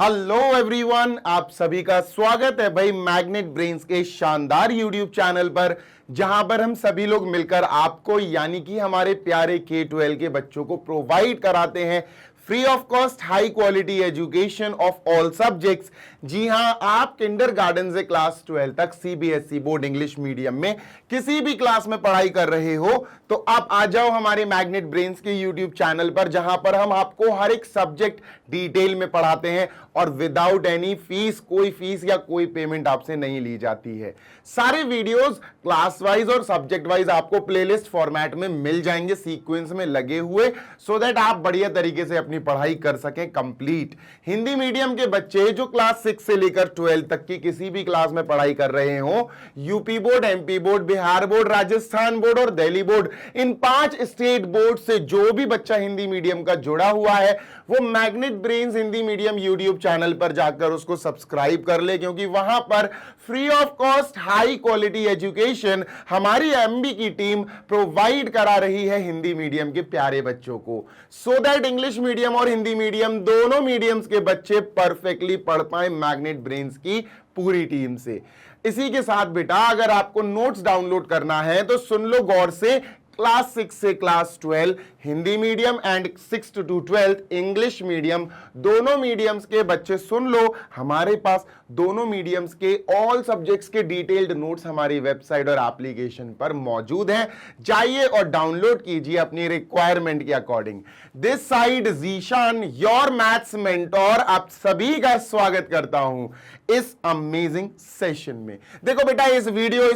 Hello everyone, आप सभी का स्वागत है भाई मैग्नेट ब्रेन्स के शानदार यूट्यूब चैनल पर, जहां पर हम सभी लोग मिलकर आपको यानी कि हमारे प्यारे K-12 के बच्चों को प्रोवाइड कराते हैं free of cost high quality education of all subjects. जी हां, आप किंडरगार्टन से क्लास 12 तक सीबीएसई बोर्ड इंग्लिश मीडियम में किसी भी क्लास में पढ़ाई कर रहे हो तो आप आ जाओ हमारे मैग्नेट ब्रेन्स के यूट्यूब चैनल पर, जहां पर हम आपको हर एक सब्जेक्ट डिटेल में पढ़ाते हैं और विदाउट एनी फीस, कोई फीस या कोई पेमेंट आपसे नहीं ली जाती है। सारे वीडियोस क्लास वाइज और सब्जेक्ट वाइज आपको प्लेलिस्ट फॉर्मेट में मिल जाएंगे, सीक्वेंस में लगे हुए, सो दैट आप बढ़िया तरीके से अपनी पढ़ाई कर सकें कंप्लीट। हिंदी मीडियम के बच्चे जो क्लास 6 से लेकर 12 तक की किसी भी क्लास में पढ़ाई कर रहे हो, UP board, MP board, Bihar board, Rajasthan board और दिल्ली बोर्ड, इन 5 स्टेट बोर्ड से जो भी बच्चा हिंदी मीडियम का जुड़ा हुआ है वो magnet brains Hindi medium YouTube channel पर जाकर उसको सब्सक्राइब कर ले, क्योंकि वहां पर free of cost high quality education हमारी एमबी की टीम प्रोवाइड करा रही है हिंदी मीडियम के प्यारे बच्चों को, सो दैट इंग्लिश मीडियम और हिंदी मीडियम दोनों मीडियम्स के बच्चे परफेक्टली पढ़ पाए मैग्नेट ब्रेन्स की पूरी टीम से। इसी के साथ बेटा, अगर आपको नोट्स डाउनलोड करना है तो सुन लो गौर से, क्लास 6 से class 12 Hindi medium and 6 to 12 English medium, दोनों मीडियम्स के बच्चे सुन लो, हमारे पास दोनों मीडियम्स के ऑल सब्जेक्ट्स के डिटेल्ड नोट्स हमारी वेबसाइट और एप्लीकेशन पर मौजूद हैं। जाइए और डाउनलोड कीजिए अपनी रिक्वायरमेंट के according. This side Zeeshan, your maths mentor, आप सभी का स्वागत करता हूं इस अमेजिंग सेशन में। देखो बेटा, इस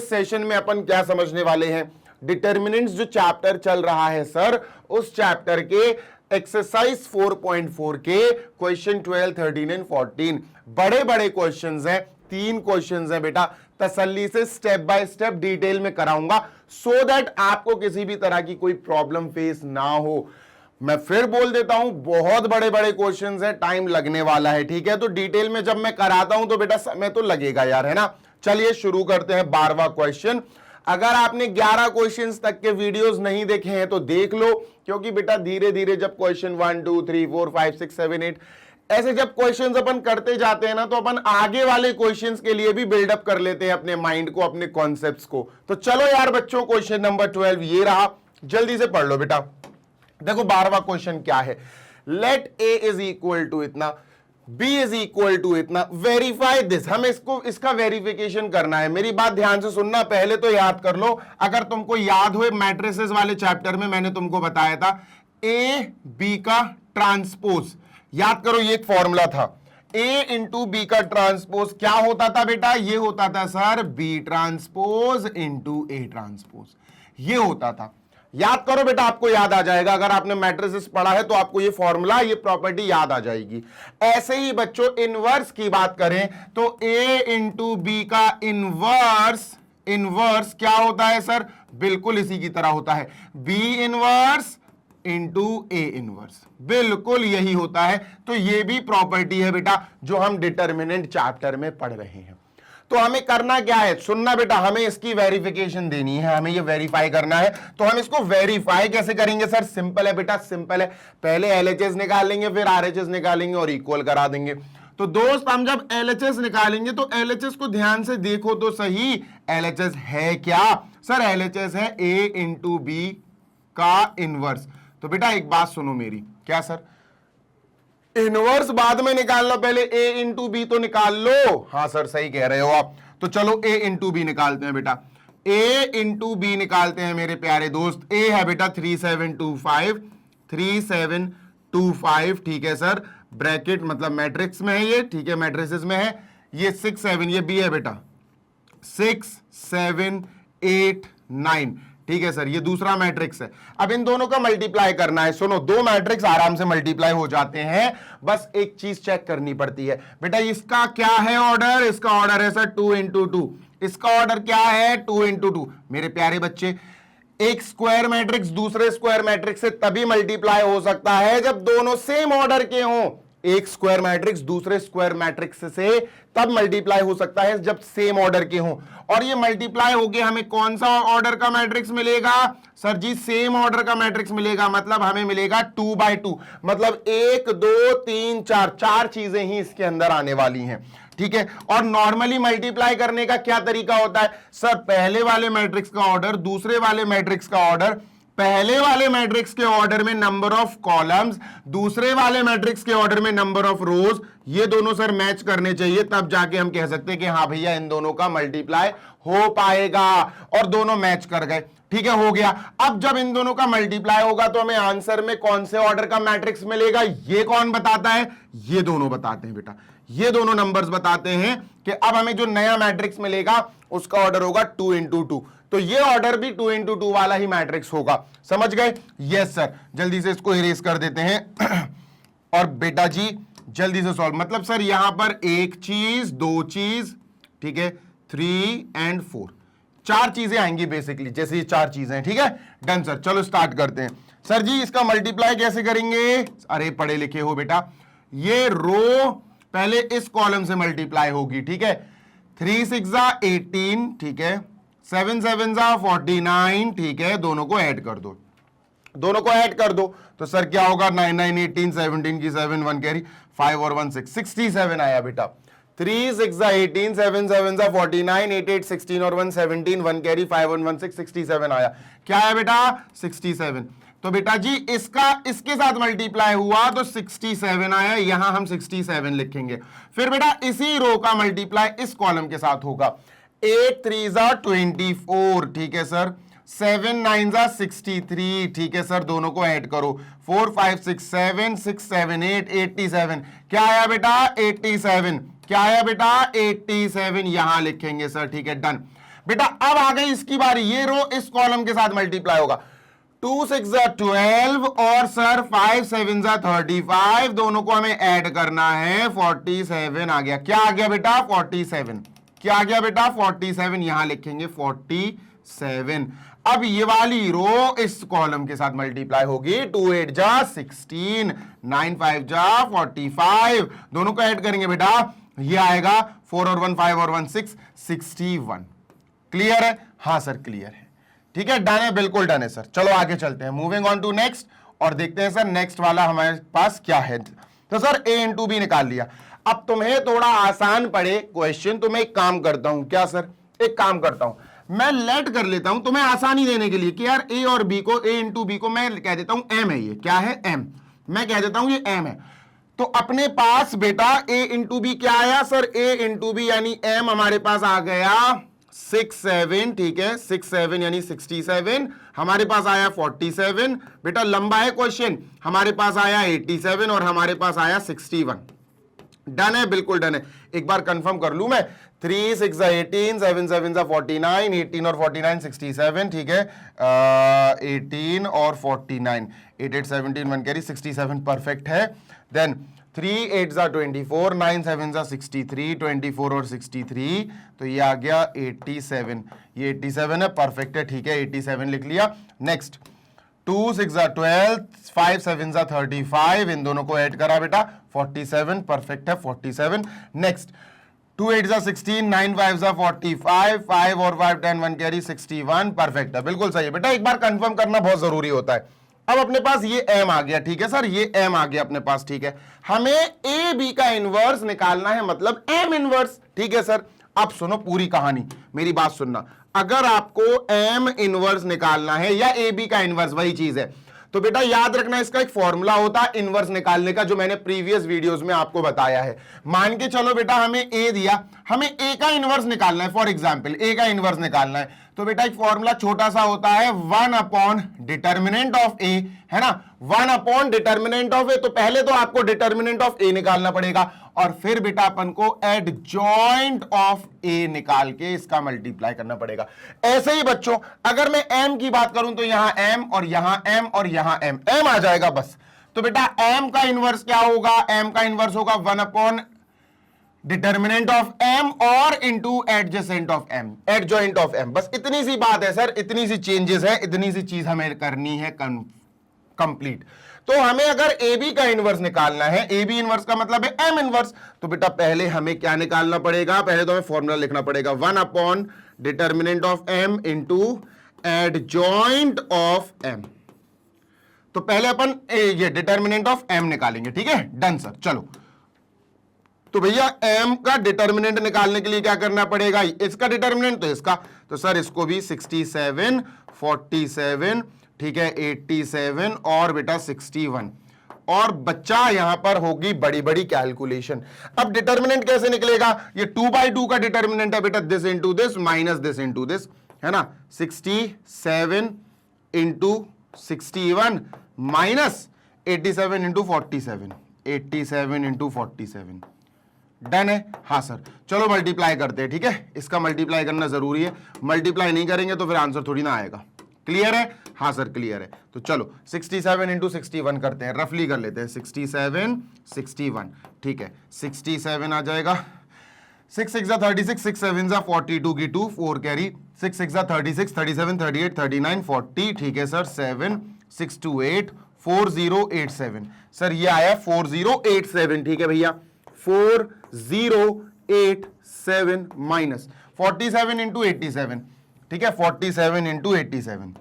सेशन में अपन क्या समझने वाले हैं, डिटर्मिनेंट्स जो चैप्टर चल रहा है सर, उस चैप्टर के एक्सरसाइज 4.4 के क्वेश्चन 12, 13 एंड 14 बड़े बड़े क्वेश्चंस हैं। 3 क्वेश्चंस हैं बेटा, तसल्ली से स्टेप बाय स्टेप डिटेल में कराऊंगा, सो दैट आपको किसी भी तरह की कोई प्रॉब्लम फेस ना हो। मैं फिर बोल देता हूं, बहुत बड़े बड़े क्वेश्चंस हैं, टाइम लगने वाला है, ठीक है। तो डिटेल में जब मैं कराता हूं तो बेटा समय तो लगेगा यार, है ना। चलिए शुरू करते हैं 12वां क्वेश्चन। अगर आपने 11 क्वेश्चंस तक के वीडियोस नहीं देखे हैं तो देख लो, क्योंकि बेटा धीरे धीरे जब क्वेश्चन 1 2 3 4 5 6 7 8 ऐसे जब क्वेश्चंस अपन करते जाते हैं ना, तो अपन आगे वाले क्वेश्चंस के लिए भी बिल्डअप कर लेते हैं अपने माइंड को, अपने कॉन्सेप्ट्स को। तो चलो यार बच्चों, क्वेश्चन नंबर 12 ये रहा, जल्दी से पढ़ लो बेटा। देखो 12वां क्वेश्चन क्या है, let A is equal to इतना, b इज इक्वल टू इतना, वेरीफाई दिस। हमें इसका वेरिफिकेशन करना है। मेरी बात ध्यान से सुनना, पहले तो याद कर लो। अगर तुमको याद हुए मैट्रिसेस वाले चैप्टर में मैंने तुमको बताया था ए बी का ट्रांसपोज, याद करो ये एक फॉर्मूला था, ए इंटू बी का ट्रांसपोज क्या होता था बेटा, ये होता था sir B transpose into A transpose, ये होता था। याद करो बेटा, आपको याद आ जाएगा। अगर आपने मैट्रिसेस पढ़ा है तो आपको ये फॉर्मूला, ये प्रॉपर्टी याद आ जाएगी। ऐसे ही बच्चों इनवर्स की बात करें तो ए इंटू बी का इनवर्स क्या होता है सर, बिल्कुल इसी की तरह होता है, B inverse into A inverse, बिल्कुल यही होता है। तो ये भी प्रॉपर्टी है बेटा जो हम डिटर्मिनेंट चैप्टर में पढ़ रहे हैं। तो हमें करना क्या है, सुनना बेटा, हमें इसकी वेरिफिकेशन देनी है, हमें ये वेरीफाई करना है। तो हम इसको वेरीफाई कैसे करेंगे सर, सिंपल है बेटा, सिंपल है। पहले एलएचएस निकालेंगे, फिर आरएचएस निकालेंगे और इक्वल करा देंगे। तो दोस्त, हम जब एलएचएस निकालेंगे तो एलएचएस को ध्यान से देखो तो सही, एलएचएस है क्या सर, एलएचएस है ए इंटू बी का इनवर्स। तो बेटा एक बात सुनो मेरी, क्या सर, इनवर्स बाद में निकालना, पहले ए इंटू बी तो निकाल लो। हाँ सर सही कह रहे हो आप। तो चलो ए इंटू बी निकालते हैं बेटा, ए इंटू बी निकालते हैं मेरे प्यारे दोस्त। ए है बेटा 3725, ठीक है सर, ब्रैकेट मतलब मैट्रिक्स में है ये, ठीक है, मैट्रिसेस में है ये 6 7, ये बी है बेटा 6 7 8 9, ठीक है सर, ये दूसरा मैट्रिक्स है। अब इन दोनों का मल्टीप्लाई करना है। सुनो, 2 मैट्रिक्स आराम से मल्टीप्लाई हो जाते हैं, बस एक चीज चेक करनी पड़ती है बेटा, इसका क्या है ऑर्डर, इसका ऑर्डर है सर 2 into 2, इसका ऑर्डर क्या है 2 into 2। मेरे प्यारे बच्चे, एक स्क्वायर मैट्रिक्स दूसरे स्क्वायर मैट्रिक्स से तभी मल्टीप्लाई हो सकता है जब दोनों सेम ऑर्डर के हों। एक स्क्वायर मैट्रिक्स दूसरे स्क्वायर मैट्रिक्स से तब मल्टीप्लाई हो सकता है जब सेम ऑर्डर के हों, और ये मल्टीप्लाई होके हमें कौन सा ऑर्डर का मैट्रिक्स मिलेगा सर जी? सेम ऑर्डर का मैट्रिक्स मिलेगा, मतलब हमें मिलेगा 2x2, मतलब 1 2 3 4 चार चीजें ही इसके अंदर आने वाली हैं, ठीक है। और नॉर्मली मल्टीप्लाई करने का क्या तरीका होता है सर? पहले वाले मैट्रिक्स का ऑर्डर, दूसरे वाले मैट्रिक्स का ऑर्डर, पहले वाले मैट्रिक्स के ऑर्डर में नंबर ऑफ कॉलम्स, दूसरे वाले मैट्रिक्स के ऑर्डर में नंबर ऑफ रोज, ये दोनों सर मैच करने चाहिए, तब जाके हम कह सकते हैं कि हाँ भैया इन दोनों का मल्टीप्लाई हो पाएगा, और दोनों मैच कर गए, ठीक है, हो गया। अब जब इन दोनों का मल्टीप्लाई होगा तो हमें आंसर में कौन से ऑर्डर का मैट्रिक्स मिलेगा, ये कौन बताता है? ये दोनों बताते हैं बेटा, ये दोनों नंबर्स बताते हैं कि अब हमें जो नया मैट्रिक्स मिलेगा उसका ऑर्डर होगा 2 into 2, तो ये ऑर्डर भी 2 into 2 वाला ही मैट्रिक्स होगा। समझ गए? यस सर, जल्दी से इसको इरेज कर देते हैं और बेटा जी जल्दी से सॉल्व, मतलब सर यहां पर एक चीज, दो चीज, ठीक है, 3 and 4, चार चीजें आएंगी बेसिकली, जैसे ये चार चीजें, ठीक है। डन सर, चलो स्टार्ट करते हैं। सर जी इसका मल्टीप्लाई कैसे करेंगे? अरे पढ़े लिखे हो बेटा, ये रो पहले इस कॉलम से मल्टीप्लाई होगी, ठीक है। 3 6 18, ठीक है, 7 7 49, ठीक है, दोनों को ऐड कर दो, दोनों को ऐड कर दो, तो सर क्या होगा? 9 9 18, 17 की 7 1 कैरी, 5 और 1 6, 67 आया बेटा। 3 6 18, 7 7 49, 8 8 16 और 1 17, 1 कैरी, 5 1 1 6, 67 आया। क्या है बेटा? 67। तो बेटा जी इसका इसके साथ मल्टीप्लाई हुआ तो 67 आया, यहां हम 67 लिखेंगे। फिर बेटा इसी रो का मल्टीप्लाई इस कॉलम के साथ होगा, 8 3 24, ठीक है सर, 7 9 63, ठीक है सर, दोनों को ऐड करो, 4 5 6 7 6 7 8 87, क्या आया बेटा? 87, क्या आया बेटा? 87 यहां लिखेंगे सर, ठीक है, डन। बेटा अब आ गई इसकी बारी, ये रो इस कॉलम के साथ मल्टीप्लाई होगा, 2 6 12 और सर 5 7 35, दोनों को हमें ऐड करना है, 47 आ गया। क्या आ गया बेटा? 47। क्या आ गया बेटा? 47, यहां लिखेंगे 47। अब ये वाली रो इस कॉलम के साथ मल्टीप्लाई होगी, 2 8 16, 9 5 45, दोनों को ऐड करेंगे बेटा, ये आएगा 4 और 1 5 और 1 6, 61। क्लियर है? हाँ सर क्लियर है, ठीक है, डन है, बिल्कुल डन है सर। चलो आगे चलते हैं, मूविंग ऑन टू नेक्स्ट, और देखते हैं सर नेक्स्ट वाला हमारे पास क्या है। तो सर a इंटू बी निकाल लिया। अब तुम्हें थोड़ा आसान पड़े क्वेश्चन तो मैं एक काम करता हूं, क्या सर? एक काम करता हूं, मैं लेट कर लेता हूं तुम्हें आसानी देने के लिए कि यार a और b को, a इंटू बी को मैं कह देता हूं m है, ये क्या है? m, मैं कह देता हूं ये m है। तो अपने पास बेटा a इंटू बी क्या आया सर? a इंटू बी यानी m हमारे पास आ गया 6 7, ठीक है, 6 7 यानी 67, हमारे पास आया 47, बेटा लंबा है क्वेश्चन, हमारे पास आया 87 और हमारे पास आया 61। डन है, बिल्कुल डन है। एक बार कंफर्म कर लूं मैं, 3 6 18, 7 7 49, 18 और 49 67, ठीक है, 18 और 49, 8 8 17 1 कैरी, 67 परफेक्ट है। देन 3 8 24, 9 7 63, 24 और 63, तो ये आ गया 87, ये 87 है, परफेक्ट है, ठीक है, 87 लिख लिया। नेक्स्ट 2 6 12, 5 7 35, इन दोनों को ऐड करा बेटा, 47, परफेक्ट है, 47। नेक्स्ट 2 8 16, 9 5 45, 5 और 5 10 1 कैरी, 61, परफेक्ट है, बिल्कुल सही है बेटा। एक बार कंफर्म करना बहुत जरूरी होता है। अब अपने पास ये m आ गया, ठीक है सर, ये m आ गया अपने पास, ठीक है। हमें a b का इनवर्स निकालना है, मतलब m इनवर्स, ठीक है सर। अब सुनो पूरी कहानी, मेरी बात सुनना, अगर आपको m इनवर्स निकालना है या a b का इनवर्स, वही चीज है, तो बेटा याद रखना इसका एक फॉर्मूला होता है इनवर्स निकालने का, जो मैंने प्रीवियस वीडियोस में आपको बताया है। मान के चलो बेटा हमें a दिया, हमें a का इनवर्स निकालना है, फॉर एग्जांपल a का इनवर्स निकालना है, तो बेटा एक फॉर्मूला छोटा सा होता है 1 अपॉन डिटर्मिनेंट ऑफ a, है ना, 1 अपॉन डिटर्मिनेंट ऑफ a। तो पहले तो आपको डिटर्मिनेंट ऑफ a निकालना पड़ेगा, और फिर बेटा अपन को एडजॉइंट ऑफ a निकाल के इसका मल्टीप्लाई करना पड़ेगा। ऐसे ही बच्चों अगर मैं m की बात करूं तो यहां m और यहां m और यहां m आ जाएगा बस। तो बेटा m का इनवर्स क्या होगा? m का इनवर्स होगा 1 अपॉन डिटर्मिनेंट ऑफ m और into adjacent of m, adjoint of m। बस इतनी सी बात है सर, इतनी सी चेंजेस है, इतनी सी चीज हमें करनी है कंप्लीट। तो हमें अगर ए बी का इनवर्स निकालना है, ए बी इनवर्स का मतलब है एम इनवर्स, तो बेटा पहले हमें क्या निकालना पड़ेगा, पहले तो हमें फॉर्मूला लिखना पड़ेगा 1 upon determinant of M into adjoint of M. तो पहले अपन ये डिटर्मिनेंट ऑफ एम निकालेंगे, ठीक है, डन सर। चलो तो भैया एम का डिटर्मिनेंट निकालने के लिए क्या करना पड़ेगा, इसका डिटर्मिनेंट तो इसका, तो सर इसको भी 67 47 ठीक है 87 और बेटा 61, और बच्चा यहां पर होगी बड़ी बड़ी कैलकुलेशन। अब डिटर्मिनेंट कैसे निकलेगा, ये 2/2 का डिटर्मिनेंट है बेटा, this into this minus this into this, है ना, 67 into 61 minus 87 into 47, 87 into 47, done है। हाँ सर, चलो मल्टीप्लाई करते हैं, ठीक है, इसका मल्टीप्लाई करना जरूरी है, मल्टीप्लाई नहीं करेंगे तो फिर आंसर थोड़ी ना आएगा। क्लियर है, हाँ सर क्लियर है। तो चलो 67 इंटू 61 करते हैं, रफली कर लेते हैं, 67 61, ठीक है, 67 आ जाएगा, 6 6 36, 6 7 42 की 2, 4 कैरी, 6 6 36, 37 38 39 40, ठीक है सर, 7 6 2 8 4087, सर ये आया 4087, ठीक है भैया, 4087 माइनस 47 इंटू 87, ठीक है, 47 इंटू 87,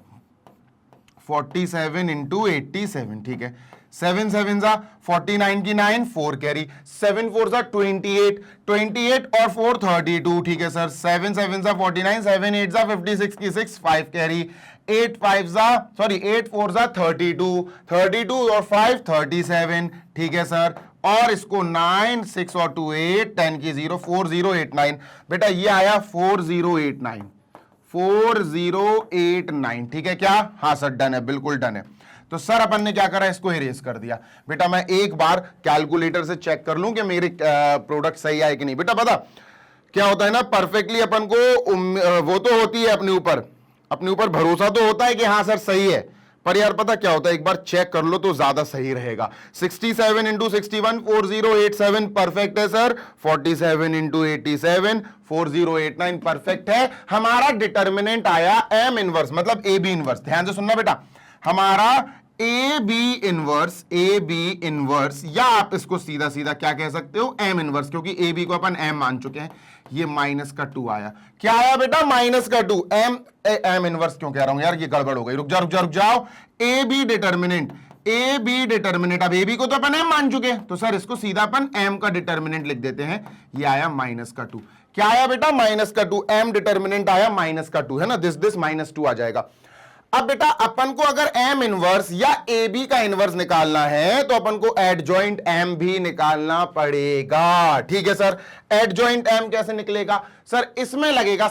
47 इंटू 87, ठीक है, 7 7 49 की 9, 4 कैरी, 7 4 28, 28 और 4 32, ठीक है सर, 7 7 49, 7 8 56 की 6, 5 कैरी, 8 4 32, 32 और 5 37, ठीक है सर, और इसको 9 6 और 2 8, 10 की 0, 4089, बेटा ये आया 4089, 4089, ठीक है क्या, हाँ सर डन है, बिल्कुल डन है। तो सर अपन ने क्या करा, इसको इरेज कर दिया। बेटा मैं एक बार कैलकुलेटर से चेक कर लूं कि मेरे प्रोडक्ट सही आए कि नहीं। बेटा पता क्या होता है ना, परफेक्टली अपन को वो तो होती है अपने ऊपर भरोसा तो होता है कि हाँ सर सही है, पर यार पता क्या होता है, एक बार चेक कर लो तो ज्यादा सही रहेगा। 67 इंटू 61 4087 परफेक्ट है सर, 47 इंटू 87 4089 परफेक्ट है। हमारा डिटर्मिनेंट आया एम इनवर्स, मतलब ए बी इनवर्स। ध्यान से सुनना बेटा, हमारा ए बी इनवर्स, या आप इसको सीधा सीधा क्या कह सकते हो, एम इनवर्स, क्योंकि ए बी को अपन एम मान चुके हैं। ये माइनस का 2 आया, क्या आया बेटा, माइनस का 2। एम इनवर्स क्यों कह रहा हूं यार, ये गड़बड़ हो गई, रुक जाओ। ए बी डिटर्मिनेंट, अब ए बी को तो अपन एम मान चुके हैं, तो सर इसको सीधा अपन एम का डिटर्मिनेंट लिख देते हैं। ये आया माइनस का 2, क्या आया बेटा, माइनस का 2, एम डिटर्मिनेंट आया माइनस का 2, है ना, दिस माइनस 2 आ जाएगा। अब बेटा अपन को अगर एम इनवर्स या ए बी का इनवर्स निकालना है तो अपन को एडजॉइंट एम भी निकालना पड़ेगा, ठीक है सर। एडजॉइंट एम कैसे निकलेगा सर, इसमें लगेगा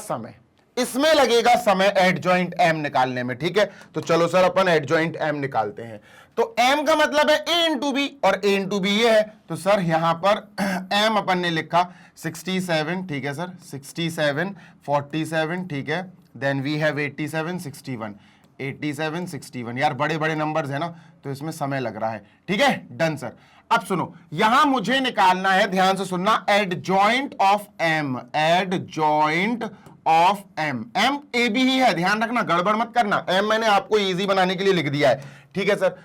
समय एडजॉइंट एम निकालने में, ठीक है। तो चलो सर अपन एडजॉइंट एम निकालते हैं। तो एम का मतलब है ए इंटू बी, और ए इंटू बी ये है, तो सर यहां पर एम अपन ने लिखा 67, ठीक है सर, 67 47, ठीक है, देन वी हैव 87 61, 87 61, यार बड़े बड़े नंबर्स है ना, तो इसमें समय लग रहा है, ठीक है, डन सर। अब सुनो, यहां मुझे निकालना है, ध्यान से सुनना, adjoint of M, adjoint of M. M A B ही है, ध्यान रखना, गड़बड़ मत करना, एम मैंने आपको इजी बनाने के लिए लिख दिया है, ठीक है सर।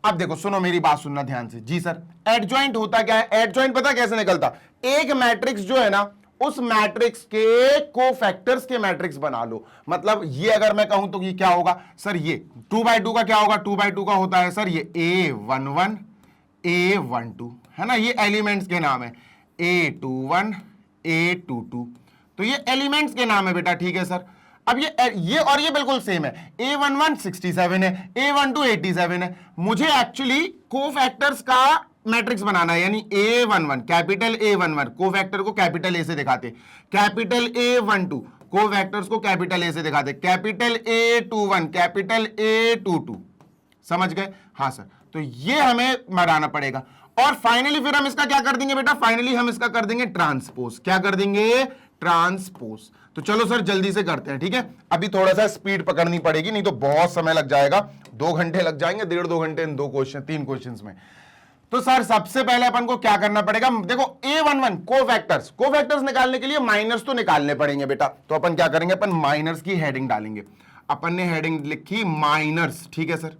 अब देखो सुनो, मेरी बात सुनना ध्यान से। जी सर, एडजॉइंट होता क्या है, एडजॉइंट पता कैसे निकलता, एक मैट्रिक्स जो है ना, उस मैट्रिक्स के कोफैक्टर्स के मैट्रिक्स बना लो। मतलब ये अगर मैं कहूं तो ये क्या होगा सर, ये 2/2 का क्या होगा, 2/2 का होता है सर ये A11 A12, है ना, ये एलिमेंट्स के नाम है, A21 A22, तो ये एलिमेंट्स के नाम है बेटा, ठीक है सर। अब ये और ये बिल्कुल सेम है, A11 67 है, A12 87 है। मुझे एक्चुअली कोफैक्टर्स का मैट्रिक्स बनाना है, यानी A11 कैपिटल A11 कोफैक्टर को कैपिटल ए से दिखाते, कैपिटल A12 कोफैक्टर्स को कैपिटल ए से दिखाते, कैपिटल A21 कैपिटल A22, समझ गए, हाँ सर। तो ये हमें बनाना पड़ेगा, और फाइनली फिर हम इसका क्या कर देंगे बेटा, फाइनली हम इसका कर देंगे ट्रांसपोज। क्या कर देंगे, ट्रांसपोज। तो चलो सर जल्दी से करते हैं, ठीक है। अभी थोड़ा सा स्पीड पकड़नी पड़ेगी, नहीं तो बहुत समय लग जाएगा, 2 घंटे लग जाएंगे, 1.5-2 घंटे इन 3 क्वेश्चंस में। तो सर सबसे पहले अपन को क्या करना पड़ेगा, देखो A11 कोफैक्टर्स निकालने के लिए माइनर्स तो निकालने पड़ेंगे बेटा। तो अपन क्या करेंगे, अपन माइनर्स की हेडिंग डालेंगे। अपन ने हेडिंग लिखी माइनर्स, ठीक है सर,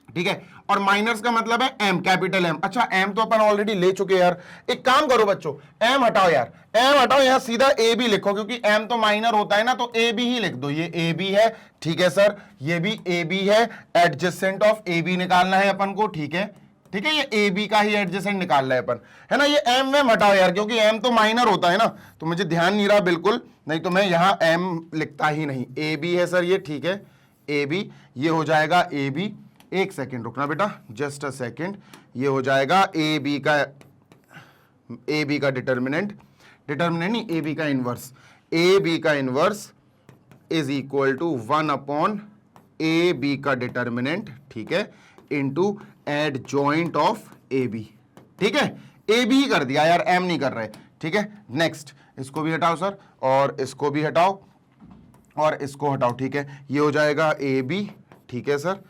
ठीक है। और माइनर्स का मतलब है एम, कैपिटल एम। अच्छा एम तो अपन ऑलरेडी ले चुके यार, एक काम करो बच्चों, एम हटाओ यार, एम हटाओ, यहां सीधा ए बी लिखो, क्योंकि एम तो माइनर होता है ना, तो ए बी ही लिख दो। ये ए बी है, ठीक है सर, ये भी ए बी है, एडजेसेंट ऑफ ए बी निकालना है अपन को, ठीक है, ठीक है, ये ए बी का ही एडजेसेंट निकाल रहा है अपन, है ना। ये एम वेम हटाओ यार, क्योंकि एम तो माइनर होता है ना, तो मुझे ध्यान नहीं रहा बिल्कुल, नहीं तो मैं यहां एम लिखता ही नहीं। ए बी है सर ये, ठीक है, ए बी, ये हो जाएगा ए बी, एक सेकेंड रुकना बेटा, जस्ट अ सेकेंड, ये हो जाएगा ए बी का डिटर्मिनेंट, डिटर्मिनेंट नहीं, ए बी का इनवर्स, ए बी का inverse is equal to 1 upon A B का डिटर्मिनेंट, ठीक है, into adjoint of A B, ठीक है, ए बी ही कर दिया यार, एम नहीं कर रहे, ठीक है। नेक्स्ट इसको भी हटाओ सर, और इसको भी हटाओ, और इसको हटाओ, ठीक है, ये हो जाएगा ए बी, ठीक है सर,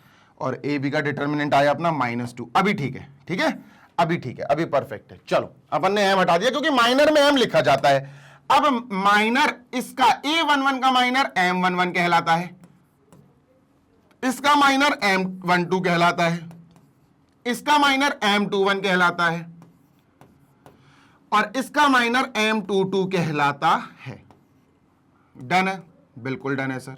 और ए बी का डिटर्मिनेंट आया अपना -2, अभी ठीक है, ठीक है, अभी ठीक है, अभी परफेक्ट है। चलो अपन ने एम हटा दिया, क्योंकि माइनर में एम लिखा जाता है। अब माइनर इसका A11 का माइनर M11 कहलाता है, इसका माइनर M12 कहलाता है, इसका माइनर M21 कहलाता है, और इसका माइनर M22 कहलाता है। डन है, बिल्कुल डन है सर,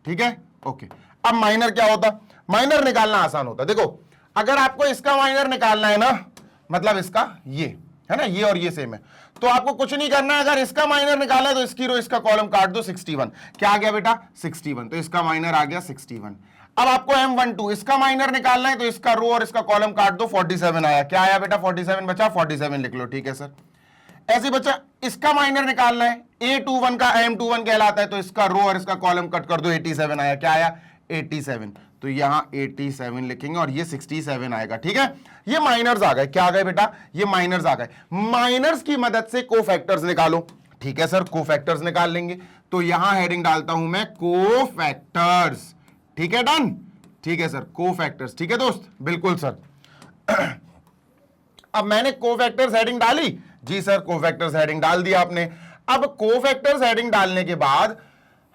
ठीक है, ओके। अब माइनर क्या होता, माइनर निकालना आसान होता, देखो अगर आपको इसका माइनर निकालना है ना, मतलब इसका ये है ना, ये और ये सेम है, तो आपको कुछ नहीं करना है, अगर इसका माइनर निकालना है तो इसकी रो इसका कॉलम काट दो, 61, क्या आ गया बेटा 61, तो इसका माइनर आ गया 61। अब आपको M12 इसका माइनर निकालना है, तो इसका रो और इसका कॉलम काट दो, 47 आया, क्या आया बेटा 47 बचा, 47 लिख लो, ठीक है सर। ऐसे बच्चा इसका माइनर निकालना है, A21 का M21 कहलाता है, तो इसका रो और इसका कॉलम कट कर दो, 87 आया, क्या आया 87, तो यहां 87 लिखेंगे और ये 67 आएगा, ठीक है। ये माइनर्स आ गए, क्या आ गए बेटा, ये माइनर्स आ गए। माइनर्स की मदद से कोफैक्टर्स निकालो, ठीक है सर, कोफैक्टर्स निकाल लेंगे, तो यहां हेडिंग डालता हूं मैं कोफैक्टर्स, ठीक है, डन, ठीक है सर, कोफैक्टर्स, ठीक है दोस्त, बिल्कुल सर। अब मैंने कोफैक्टर्स हेडिंग डाली, जी सर, कोफैक्टर्स हेडिंग डाल दिया आपने। अब कोफैक्टर्स हेडिंग डालने के बाद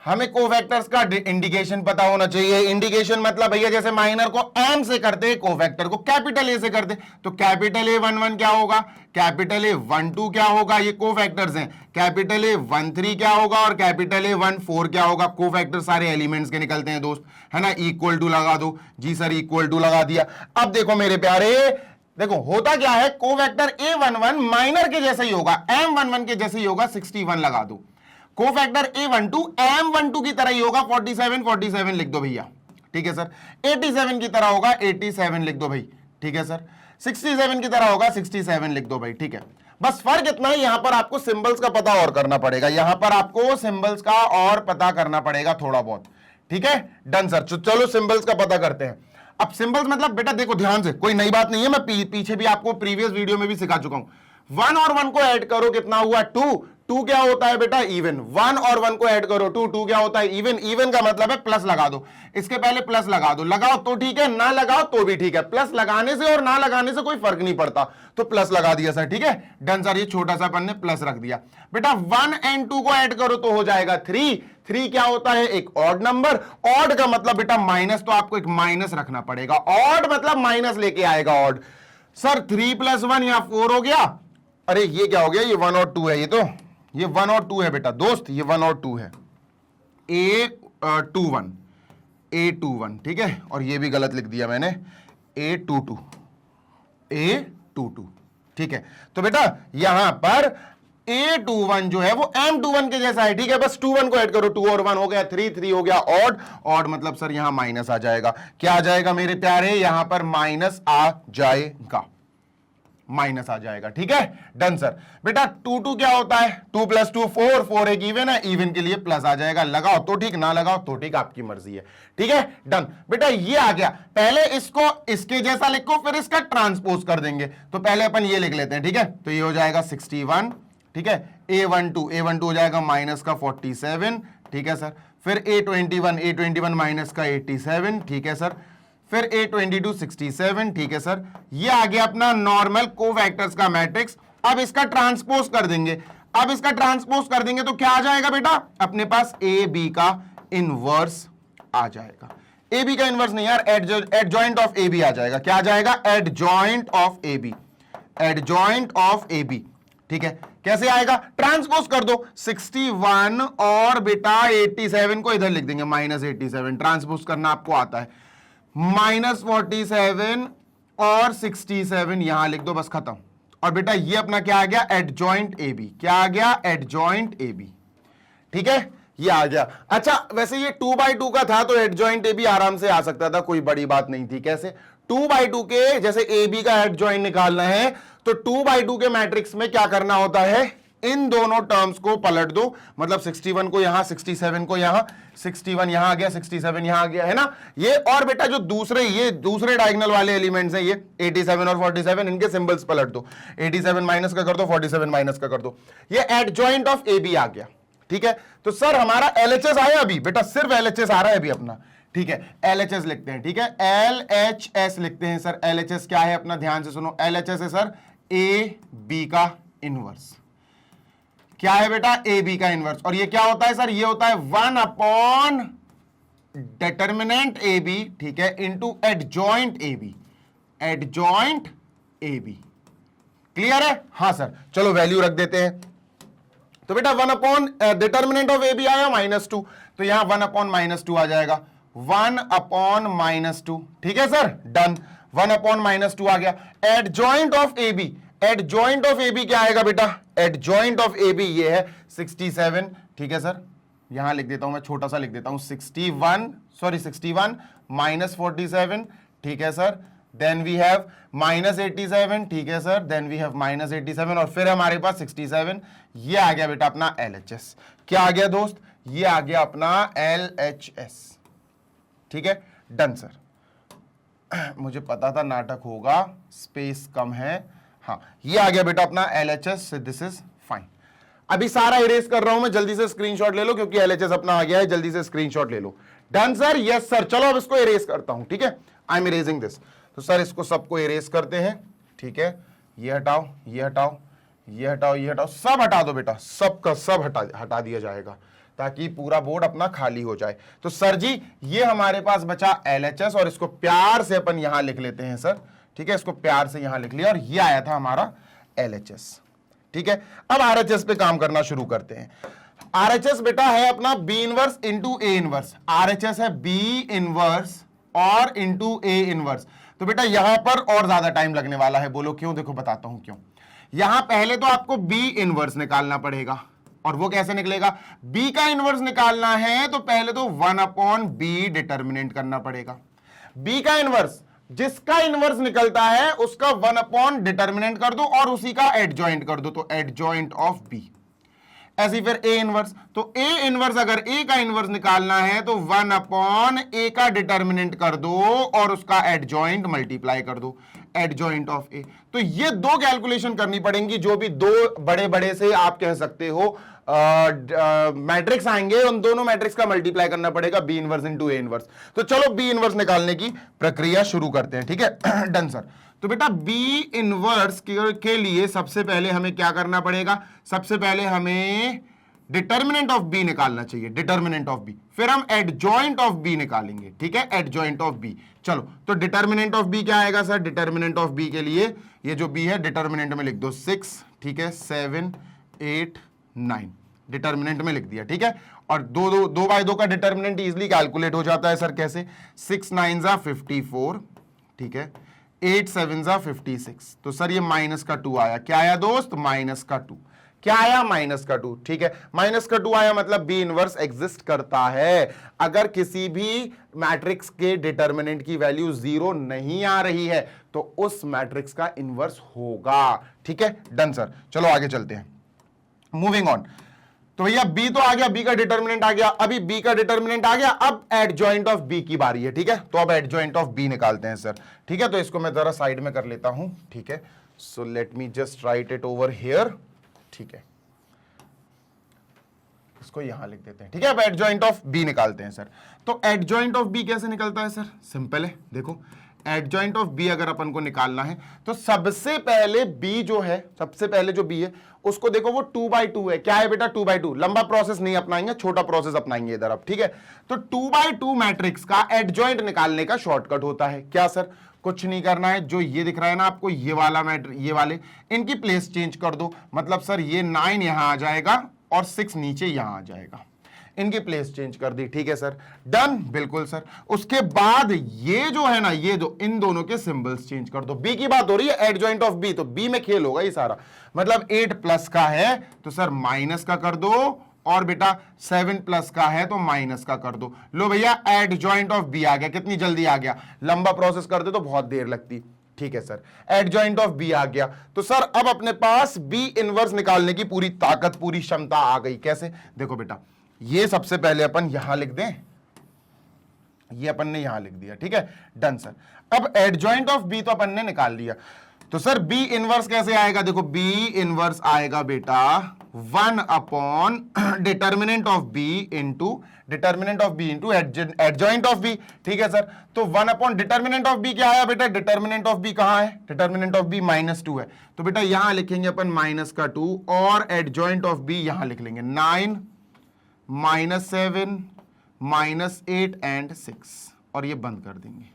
हमें कोफैक्टर्स का इंडिकेशन पता होना चाहिए। इंडिकेशन मतलब भैया जैसे माइनर को एम से करते, कोफैक्टर को कैपिटल ए से करते, तो कैपिटल A11 क्या होगा, कैपिटल A12 क्या होगा, ये कोफैक्टर्स हैं, कैपिटल A13 क्या होगा, और कैपिटल A14 क्या होगा। कोफैक्टर सारे एलिमेंट्स के निकलते हैं दोस्त, है ना, इक्वल टू लगा दो, जी सर इक्वल टू लगा दिया। अब देखो मेरे प्यारे, देखो होता क्या है, कोफैक्टर A11 माइनर के जैसे ही होगा, M11 के जैसे ही होगा, 61 लगा दो। कोफैक्टर A12 M12 की तरह ही होगा, 47 लिख दो भैया, ठीक है सर। 87 की तरह होगा, 87 लिख दो भाई, ठीक है सर। 67 की तरह होगा, 67 लिख दो भाई, ठीक है। बस फर्क इतना है, यहां पर आपको सिंबल्स का पता और करना पड़ेगा, यहां पर आपको सिंबल्स का और पता करना पड़ेगा थोड़ा बहुत, ठीक है, डन सर। चलो सिंबल्स का पता करते हैं। अब सिंबल्स मतलब बेटा देखो ध्यान से, कोई नई बात नहीं है, मैं पीछे भी आपको प्रीवियस वीडियो में भी सिखा चुका हूं। 1 और 1 को ऐड करो, कितना हुआ 2, 2 क्या होता है बेटा इवन, 1 और 1 को ऐड करो 2, 2 क्या होता है इवन, इवन का मतलब है प्लस लगा दो, इसके पहले प्लस लगा दो, लगाओ तो ठीक है, ना लगाओ तो भी ठीक है, प्लस लगाने से और ना लगाने से कोई फर्क नहीं पड़ता, तो प्लस लगा दिया सर, ठीक है, डन सर। ये छोटा सा अपन ने प्लस रख दिया बेटा। 1 and 2 को ऐड करो तो हो जाएगा 3, 3 क्या होता है एक ऑड नंबर, ऑड का मतलब बेटा माइनस, तो आपको एक माइनस रखना पड़ेगा, ऑड मतलब माइनस लेके आएगा ऑड। सर 3 + 1 या 4 हो गया, अरे ये क्या हो गया, ये 1 और 2 है, ये 1 और 2 है बेटा दोस्त, ये 1 और 2 है, A21, ठीक है, और ये भी गलत लिख दिया मैंने, A22, ठीक है। तो बेटा यहां पर A21 जो है वो M21 के जैसा है, ठीक है, बस 2 1 को ऐड करो, 2 और 1 हो गया 3, 3 हो गया ऑड, ऑड मतलब सर यहां माइनस आ जाएगा, क्या आ जाएगा मेरे प्यारे, यहां पर माइनस आ जाएगा, माइनस आ जाएगा, ठीक है, डन सर। बेटा 2 2 क्या होता है, 2 + 2 4, 4 एक इवन है, इवन के लिए प्लस आ जाएगा, लगाओ तो ठीक, ना लगाओ तो ठीक, आपकी मर्जी है, ठीक है, डन। बेटा ये आ गया, पहले इसको इसके जैसा लिखो, फिर इसका ट्रांसपोज कर देंगे, तो पहले अपन ये लिख लेते हैं, ठीक है, तो ये हो जाएगा 61, ठीक है, A12 हो जाएगा माइनस का 47, ठीक है सर, फिर A21 माइनस का 87, ठीक है सर, फिर A22 67, ठीक है सर। ये आ गया अपना नॉर्मल कोफैक्टर्स का मैट्रिक्स। अब इसका ट्रांसपोज कर देंगे, तो क्या आ जाएगा बेटा, अपने पास A B का इनवर्स आ जाएगा, ए बी का इनवर्स नहीं यार, एडजॉइंट ऑफ ए बी आ जाएगा। क्या आ जाएगा? Adjoint of A B, adjoint of A B. ठीक है, कैसे आएगा? ट्रांसपोज कर दो 61 और बेटा 87 को इधर लिख देंगे -87, ट्रांसपोज करना आपको आता है। -47 और 67 यहां लिख दो, बस खत्म। और बेटा ये अपना क्या आ गया? Adjoint A B. क्या आ गया? Adjoint A B. ठीक है, ये आ गया। अच्छा, वैसे ये 2/2 का था तो एडजॉइंट ए बी आराम से आ सकता था, कोई बड़ी बात नहीं थी। कैसे? 2/2 के जैसे ए बी का एडजॉइंट निकालना है तो 2/2 के मैट्रिक्स में क्या करना होता है? इन दोनों टर्म्स को पलट दो, मतलब 61 को यहां, 67 को यहां, 61 यहां आ गया, 67 यहां आ गया, है ना ये। और बेटा जो दूसरे डायगोनल वाले एलिमेंट्स हैं, ये 87 और 47, इनके सिंबल्स पलट दो। 87 माइनस का कर दो, 47 माइनस का कर दो, ये एडजॉइंट ऑफ ए बी आ गया। ठीक है, तो सर हमारा एलएचएस आया अभी, बेटा सिर्फ एलएचएस आ रहा है अभी अपना। ठीक है, एलएचएस लिखते हैं। ठीक है, एलएचएस लिखते हैं सर। एलएचएस क्या है अपना? ध्यान से सुनो, एलएचएस है सर ए बी का इनवर्स। क्या है बेटा? ए बी का इनवर्स। और ये क्या होता है सर? ये होता है 1 अपॉन डिटर्मिनेंट ए बी, ठीक है, into adjoint A B, adjoint A B. Clear है? हाँ सर, चलो वैल्यू रख देते हैं। तो बेटा 1 upon determinant of A B आया -2, तो यहां 1 अपॉन -2 आ जाएगा, 1 अपॉन -2। ठीक है सर, डन। 1 अपॉन -2 आ गया। Adjoint of A B, adjoint of A B क्या आएगा बेटा? एडजॉइंट ऑफ ए बी ये है 67। ठीक है सर, यहां लिख देता हूं मैं, छोटा सा लिख देता हूं, 61 -47। ठीक है सर, देन वी हैव -87। ठीक है सर, देन वी हैव -87 और फिर हमारे पास 67। ये आ गया बेटा अपना LHS। क्या आ गया दोस्त? ये आ गया अपना LHS। ठीक है, डन सर। मुझे पता था नाटक होगा, स्पेस कम है। हाँ, ये आ गया बेटा अपना LHS, दिस इज फाइन। अभी सारा इरेज कर रहा हूं मैं, जल्दी से स्क्रीनशॉट ले लो क्योंकि LHS अपना आ गया है, जल्दी से स्क्रीनशॉट ले लो। Done sir, yes sir. चलो अब इसको इरेज करता हूं। ठीक है, आई एम इरेजिंग दिस। तो सर इसको सबको इरेज करते हैं। ठीक है, ये हटाओ, ये हटाओ, ये हटाओ, ये हटाओ, सब हटा दो बेटा, सबका सब हटा दिया जाएगा ताकि पूरा बोर्ड अपना खाली हो जाए। तो सर जी ये हमारे पास बचा LHS और इसको प्यार से अपन यहां लिख लेते हैं सर। ठीक है, इसको प्यार से यहां लिख लिया और ये आया था हमारा LHS। ठीक है, अब RHS पे काम करना शुरू करते हैं। RHS बेटा है अपना B inverse into A inverse. RHS है B इनवर्स और इंटू A इनवर्स। तो बेटा यहां पर और ज्यादा टाइम लगने वाला है। बोलो क्यों? देखो बताता हूं क्यों। यहां पहले तो आपको B इनवर्स निकालना पड़ेगा, और वो कैसे निकलेगा? B का इनवर्स निकालना है तो पहले तो 1 अपॉन B डिटर्मिनेंट करना पड़ेगा। B का इनवर्स, जिसका इनवर्स निकलता है उसका 1 अपॉन डिटर्मिनेंट कर दो और उसी का एडजॉइंट कर दो, तो एडजॉइंट ऑफ B। ऐसे फिर A इनवर्स, तो A इनवर्स अगर A का इनवर्स निकालना है तो 1 अपॉन A का डिटर्मिनेंट कर दो और उसका एडजॉइंट मल्टीप्लाई कर दो, एडजॉइंट ऑफ A। तो ये दो कैलकुलेशन करनी पड़ेंगी, जो भी दो बड़े बड़े से आप कह सकते हो मैट्रिक्स आएंगे, उन दोनों मैट्रिक्स का मल्टीप्लाई करना पड़ेगा, B inverse into A inverse. तो चलो B इनवर्स निकालने की प्रक्रिया शुरू करते हैं। ठीक है, डन सर। तो बेटा B इनवर्स के लिए सबसे पहले हमें क्या करना पड़ेगा? सबसे पहले हमें डिटर्मिनेंट ऑफ B निकालना चाहिए, डिटर्मिनेंट ऑफ B। फिर हम एडजॉइंट ऑफ B निकालेंगे। ठीक है, एडजॉइंट ऑफ B। चलो, तो डिटर्मिनेंट ऑफ B क्या आएगा सर? डिटर्मिनेंट ऑफ B के लिए ये जो B है डिटर्मिनेंट में लिख दो 6, ठीक है, 7, 8, 9 डिटर्मिनेंट में लिख दिया। ठीक है, और 2/2 का डिटर्मिनेंट इजीली कैलकुलेट हो जाता है सर। कैसे? 6 9 जा 54, ठीक है, 8 7 जा 56। तो सर ये -2 आया। क्या आया दोस्त? -2। क्या आया? -2। ठीक है, -2 आया मतलब B इनवर्स एग्जिस्ट करता है। अगर किसी भी मैट्रिक्स के डिटर्मिनेंट की वैल्यू 0 नहीं आ रही है तो उस मैट्रिक्स का इनवर्स होगा। ठीक है, डन सर। चलो आगे चलते हैं, मूविंग ऑन। तो भैया B तो आ गया, B का डिटर्मिनेंट आ गया। अभी B का डिटर्मिनेंट आ गया, अब एडजॉइंट ऑफ B की बारी है। ठीक है, तो अब एडजॉइंट ऑफ B निकालते हैं सर। ठीक है, तो इसको मैं जरा साइड में कर लेता हूं। ठीक है, so let me just right it over here. ठीक है, इसको यहां लिख देते हैं। ठीक है, अब एडजॉइंट ऑफ B निकालते हैं सर। तो एडजॉइंट ऑफ B कैसे निकलता है सर? सिंपल है, देखो एडजॉइंट ऑफ बी अगर अपन को निकालना है तो सबसे पहले बी जो है, सबसे पहले जो बी है उसको देखो वो 2/2 है। क्या है बेटा? 2/2। लंबा प्रोसेस नहीं अपनाएंगे, छोटा प्रोसेस अपनाएंगे इधर अब, ठीक है। तो 2/2 मैट्रिक्स का एडजॉइंट निकालने का शॉर्टकट होता है क्या सर? कुछ नहीं करना है, जो ये दिख रहा है ना आपको, ये वाला मैट्रिक्स, ये वाले इनकी प्लेस चेंज कर दो। मतलब सर ये 9 यहां आ जाएगा और 6 नीचे यहां आ जाएगा, इनकी प्लेस चेंज कर दी, ठीक है सर। डन, बिल्कुल सर। उसके बाद ये जो है ना, ये जो इन दोनों के सिंबल्स चेंज कर दो। बी की बात हो रही है, एडजॉइंट ऑफ बी, तो बी में खेल होगा ये सारा। मतलब 8 प्लस का है तो सर माइनस का कर दो, और बेटा 7 प्लस का है तो माइनस का कर दो। लो भैया एडजॉइंट ऑफ बी आ गया। कितनी जल्दी आ गया, लंबा प्रोसेस करते तो बहुत देर लगती, ठीक है सर। एडजॉइंट ऑफ बी आ गया तो सर अब अपने पास बी इनवर्स निकालने की पूरी ताकत, पूरी क्षमता आ गई। कैसे? देखो बेटा, ये सबसे पहले अपन यहां लिख दें, ये अपन ने यहां लिख दिया, ठीक है। Done sir. अब एडजॉइंट ऑफ बी तो अपन ने निकाल लिया, तो सर बी इनवर्स कैसे आएगा? देखो बी इनवर्स आएगा बेटा 1 upon determinant of B into adjoint of B, ठीक है सर। तो 1 अपॉन डिटर्मिनेंट ऑफ बी क्या आया बेटा? डिटर्मिनेंट ऑफ बी कहां है? डिटर्मिनेंट ऑफ बी -2 है, तो बेटा यहां लिखेंगे अपन -2 और एडजॉइंट ऑफ बी यहां लिख लेंगे 9 -7 -8 एंड 6, और ये बंद कर देंगे।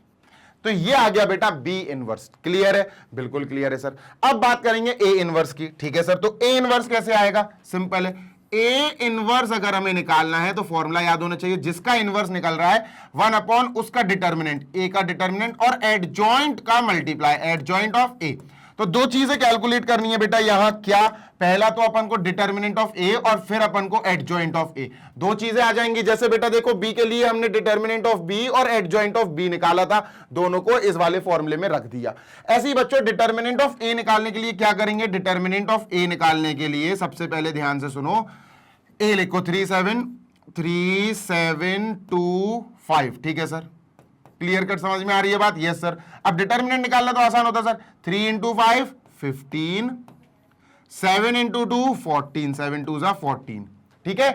तो ये आ गया बेटा बी इनवर्स। क्लियर है? बिल्कुल क्लियर है सर। अब बात करेंगे ए इनवर्स की, ठीक है सर। तो ए इनवर्स कैसे आएगा? सिंपल है, ए इनवर्स अगर हमें निकालना है तो फॉर्मूला याद होना चाहिए, जिसका इनवर्स निकल रहा है 1 अपॉन उसका डिटर्मिनेंट, ए का डिटर्मिनेंट और एडजॉइंट का मल्टीप्लाई, एडजॉइंट ऑफ ए। तो दो चीजें कैलकुलेट करनी है बेटा यहां। क्या? पहला तो अपन को डिटर्मिनेंट ऑफ ए और फिर अपन को एडजॉइंट ऑफ ए, दो चीजें आ जाएंगी। जैसे बेटा देखो बी के लिए हमने डिटर्मिनेंट ऑफ बी और एडजॉइंट ऑफ बी निकाला था, दोनों को इस वाले फॉर्मूले में रख दिया। ऐसे ही बच्चों डिटर्मिनेंट ऑफ ए निकालने के लिए क्या करेंगे? डिटर्मिनेंट ऑफ ए निकालने के लिए सबसे पहले ध्यान से सुनो, ए लिखो 3 7 2 5, ठीक है सर। क्लियर कट समझ में आ रही है बात? Yes sir. अब डिटर्मिनेंट निकालना तो आसान होता है सर, 3 × 5 15, 7 × 2 14, 7 2 14, ठीक है।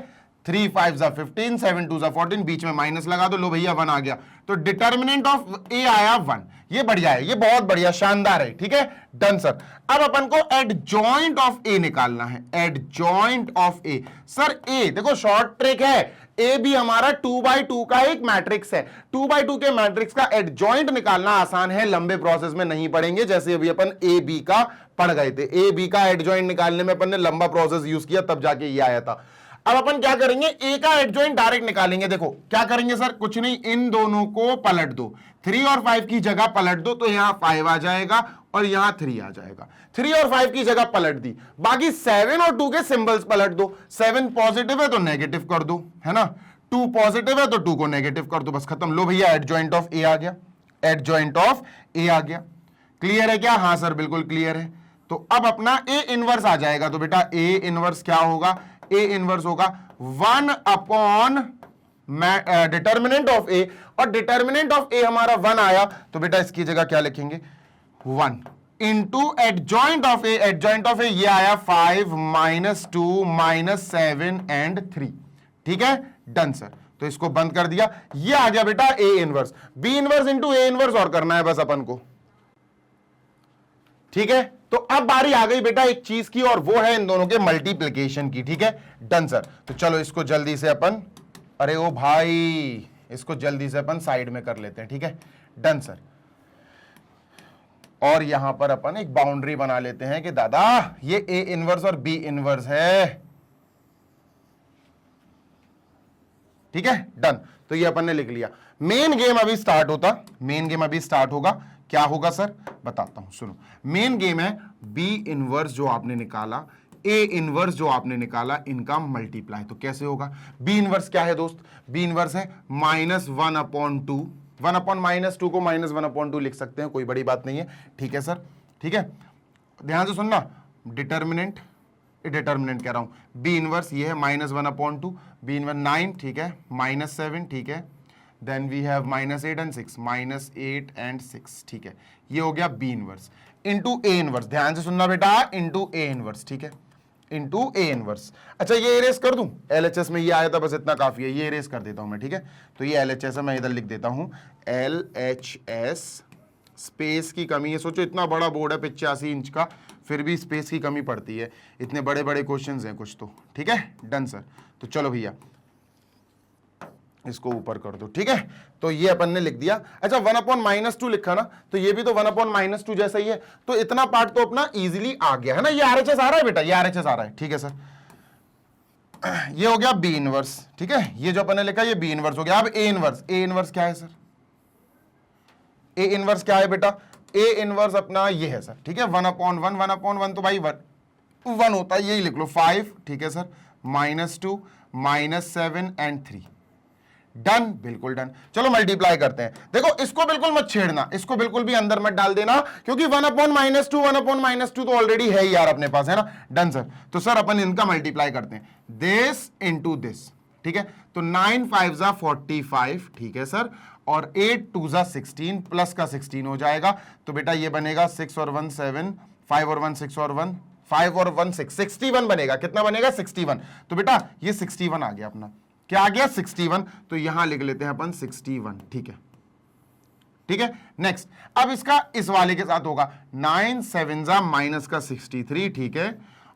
3 5 15, 7 2 14, बीच में माइनस लगा दो। लो भैया 1 आ गया, तो डिटर्मिनेंट ऑफ ए आया 1। ये बढ़िया है, ये बहुत बढ़िया, शानदार है, ठीक है। Done sir. अब अपन को एडजॉइंट ऑफ ए निकालना है, एडजॉइंट ऑफ ए। सर ए देखो शॉर्ट ट्रिक है, ए भी हमारा 2/2 का एक मैट्रिक्स है। 2/2 के मैट्रिक्स का एडजॉइंट निकालना आसान है, लंबे प्रोसेस में नहीं पढ़ेंगे। जैसे अभी अपन ए बी का पढ़ गए थे, ए बी का एडजॉइंट निकालने में अपन ने लंबा प्रोसेस यूज किया, तब जाके ये आया था। अब अपन क्या करेंगे? ए का एडजॉइंट डायरेक्ट निकालेंगे। देखो क्या करेंगे सर? कुछ नहीं, इन दोनों को पलट दो, 3 और 5 की जगह पलट दो, तो यहां 5 आ जाएगा और यहां 3 आ जाएगा। 3 और 5 की जगह पलट दी, बाकी 7 और 2 के सिंबल्स पलट दो। 7 पॉजिटिव है तो नेगेटिव कर दो, है ना। 2 पॉजिटिव है तो 2 को नेगेटिव कर दो, बस खत्म। लो भैया एडजॉइंट ऑफ ए आ गया, एडजॉइंट ऑफ ए आ गया। क्लियर है क्या? हाँ सर बिल्कुल क्लियर है। तो अब अपना ए इनवर्स आ जाएगा, तो बेटा ए इनवर्स क्या होगा? ए इनवर्स होगा 1 अपॉन डिटर्मिनेंट ऑफ ए, और डिटर्मिनेंट ऑफ ए हमारा 1 आया, तो बेटा इसकी जगह क्या लिखेंगे? 1 into adjoint of A. Adjoint of A ये आया 5 -2 -7 एंड 3, ठीक है। Done sir. तो इसको बंद कर दिया, ये आ गया बेटा A inverse. B inverse into A inverse और करना है बस अपन को, ठीक है। तो अब बारी आ गई बेटा एक चीज की, और वो है इन दोनों के मल्टीप्लिकेशन की, ठीक है। Done sir. तो चलो इसको जल्दी से अपन, अरे ओ भाई, इसको जल्दी से अपन साइड में कर लेते हैं, ठीक है। Done sir. और यहां पर अपन एक बाउंड्री बना लेते हैं कि दादा ये ए इनवर्स और बी इनवर्स है, ठीक है। डन। तो ये अपन ने लिख लिया। मेन गेम अभी स्टार्ट होता, मेन गेम अभी स्टार्ट होगा। क्या होगा सर? बताता हूं, सुनो। मेन गेम है बी इनवर्स जो आपने निकाला, ए इनवर्स जो आपने निकाला, इनका मल्टीप्लाई। तो कैसे होगा? बी इनवर्स क्या है दोस्त? बी इनवर्स है -1/2। 1 अपॉन -2 को -1/2 लिख सकते हैं, कोई बड़ी बात नहीं है, ठीक है सर। ठीक है, ध्यान से सुनना। डिटर्मिनेंट कह रहा हूं, बी इनवर्स ये है -1/2, बी इनवर्स 9, ठीक है, -7, ठीक है, then we have -8 and 6, -8 and 6, ठीक है। ये हो गया B inverse into A inverse. ध्यान से सुनना बेटा, इंटू ए इनवर्स, ठीक है, इंटू ए इनवर्स। अच्छा ये इरेज कर दूं, एलएचएस में ये आया था, बस इतना काफी है, ये इरेज कर देता हूं मैं, ठीक है। तो ये एलएचएस है, मैं इधर लिख देता हूं LHS स्पेस की कमी है। सोचो इतना बड़ा बोर्ड है 85 इंच का, फिर भी स्पेस की कमी पड़ती है, इतने बड़े बड़े क्वेश्चंस हैं कुछ तो। ठीक है, डन सर। तो चलो भैया इसको ऊपर कर दो। ठीक है, तो ये अपन ने लिख दिया। अच्छा 1/-2 लिखा ना, तो ये भी तो 1/-2 जैसा ही है, तो इतना पार्ट तो अपना इजीली आ गया है ना। ये RHS आ रहा है बेटा, ये RHS आ रहा है। ठीक है सर, ये हो गया B इनवर्स। ठीक है, ये जो अपन ने लिखा ये B इनवर्स हो गया। अब A इनवर्स, A इनवर्स क्या है सर? A इनवर्स क्या है बेटा? A इनवर्स अपना ये है सर। ठीक है, 1/1, 1/1 तो भाई 1 होता है, यही लिख लो 5। ठीक है सर, -2, -7 एंड 3। डन, बिल्कुल डन। चलो मल्टीप्लाई करते हैं। देखो इसको बिल्कुल मत छेड़ना, इसको बिल्कुल भी अंदर मत डाल देना, क्योंकि 1/-2 1/-2 तो ऑलरेडी है ही यार अपने पास, है ना। Done sir. तो सर अपन इनका मल्टीप्लाई करते हैं, दिस इंटू दिस। ठीक है, तो 9 5 45। ठीक है सर, और 8 2 16, प्लस का 16 हो जाएगा। तो बेटा ये बनेगा 6 और 1 7, 5 और 1 6 और 1 5 और 1 6, 61 बनेगा। कितना बनेगा? 61। तो बेटा ये 61 आ गया अपना। क्या आ गया? 61। तो यहां लिख लेते हैं अपन 61। ठीक है, ठीक है। नेक्स्ट, अब इसका इस वाले के साथ होगा 9 7 माइनस का 63। ठीक है,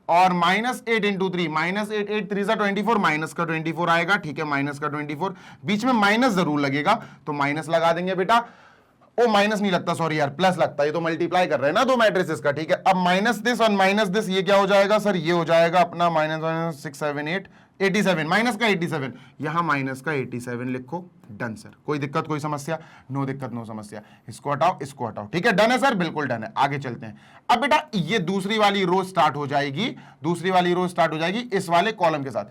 और -8 इंटू 3, -8 8 3 24, माइनस का 24 आएगा। ठीक है, माइनस का 24, बीच में माइनस जरूर लगेगा, तो माइनस लगा देंगे बेटा। ओ माइनस नहीं लगता, सॉरी यार, प्लस लगता है, ये तो मल्टीप्लाई कर रहे हैं ना दो मैट्रिसेस का। ठीक है, अब माइनस दिस और माइनस दिस, ये क्या हो जाएगा सर? ये हो जाएगा अपना -6 7 8 87, माइनस का 87, यहां माइनस का 87 लिखो। Done sir. कोई दिक्कत, कोई समस्या? नो दिक्कत, नो समस्या। इसको हटाओ, इसको हटाओ। ठीक है, डन है सर, बिल्कुल डन है। आगे चलते हैं। अब बेटा ये दूसरी वाली रो स्टार्ट हो जाएगी, दूसरी वाली रो स्टार्ट हो जाएगी इस वाले कॉलम के साथ।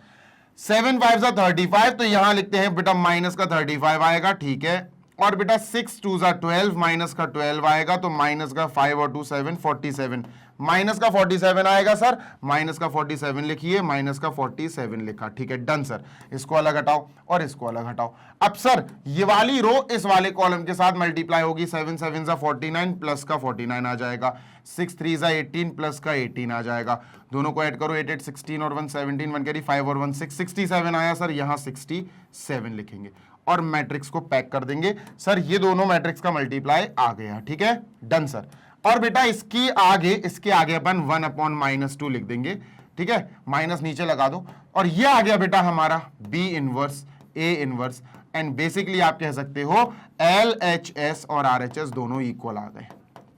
7 5 35, तो यहां लिखते हैं बेटा माइनस का 35 आएगा। ठीक है, और बेटा 6 2 12, माइनस का 12 आएगा, तो माइनस का 5 और 2 7 47, माइनस का 47 आएगा सर। माइनस का 47 लिखिए, माइनस का 47 लिखा। ठीक है, डन सर। इसको अलग हटाओ और इसको अलग हटाओ। अब सर ये वाली रो इस वाले कॉलम के साथ मल्टीप्लाई होगी। 7 7 49, प्लस का 49 आ जाएगा। 6 3 18, प्लस का 18 आ जाएगा। दोनों को ऐड करो, 8 8 16 और 1 17, 1 कैरी 5 और 1 6, 67 आया सर। यहां 67 लिखेंगे और मैट्रिक्स को पैक कर देंगे। सर ये दोनों मैट्रिक्स का मल्टीप्लाई आ गया। ठीक है, डन सर। और बेटा इसके आगे अपन 1/-2 लिख देंगे। ठीक है, माइनस नीचे लगा दो, और ये आ गया बेटा हमारा B inverse A inverse. And basically आप कह सकते हो LHS और RHS दोनों इक्वल आ गए।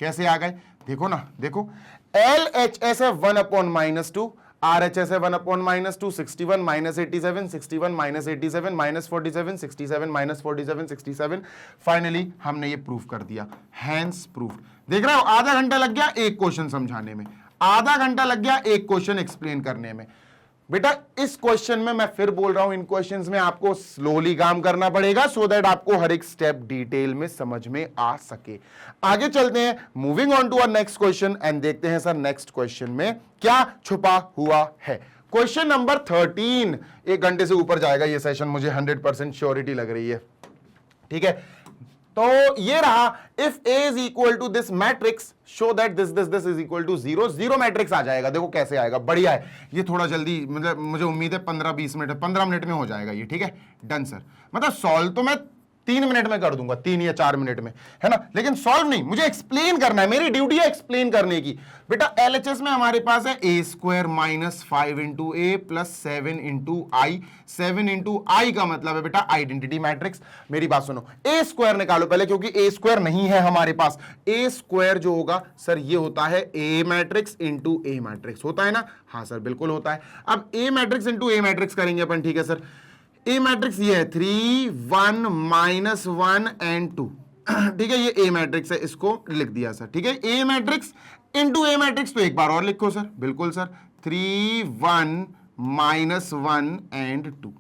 कैसे आ गए? देखो ना, देखो LHS है 1/-2, RHS है 1/-2, 61 -87, 61 -87, -47, 67 -47, 67। फाइनली हमने ये प्रूफ कर दिया, हैंस प्रूफ। देख रहे हो, आधा घंटा लग गया एक क्वेश्चन समझाने में, आधा घंटा लग गया एक क्वेश्चन एक्सप्लेन करने में। बेटा इस क्वेश्चन में मैं फिर बोल रहा हूं, इन क्वेश्चंस में आपको स्लोली काम करना पड़ेगा, सो दैट आपको हर एक स्टेप डिटेल में समझ में आ सके। आगे चलते हैं, moving on to our next question, and देखते हैं सर नेक्स्ट क्वेश्चन में क्या छुपा हुआ है। Question number 13। एक घंटे से ऊपर जाएगा ये सेशन, मुझे 100% श्योरिटी लग रही है। ठीक है, तो ये रहा, if A is equal to this matrix, show that this is equal to 0 0 matrix आ जाएगा। देखो कैसे आएगा, बढ़िया है ये। थोड़ा जल्दी, मतलब मुझे उम्मीद है 15-20 मिनट, 15 मिनट में हो जाएगा ये। ठीक है, डन सर। मतलब सॉल्व तो मैं 3 मिनट में कर दूंगा, 3 या 4 मिनट में, है ना, लेकिन सॉल्व नहीं, मुझे एक्सप्लेन करना है, मेरी ड्यूटी है एक्सप्लेन करने की। बेटा LHS में हमारे पास है A² - 5 into A plus 7 into I। 7 into I का मतलब है बेटा आइडेंटिटी मैट्रिक्स। मेरी बात सुनो, A² निकालो पहले, क्योंकि A² नहीं है हमारे पास। A² जो होगा सर ये होता है A matrix into A matrix, होता है ना? हाँ सर बिल्कुल होता है। अब A matrix into A matrix करेंगे अपन। ठीक है सर, A मैट्रिक्स ये है 3 1 -1 एंड 2। ठीक है, ये A मैट्रिक्स है, इसको लिख दिया सर। ठीक है, A matrix into A matrix, तो एक बार और लिखो सर। बिल्कुल sir, 3 1 -1 and 2।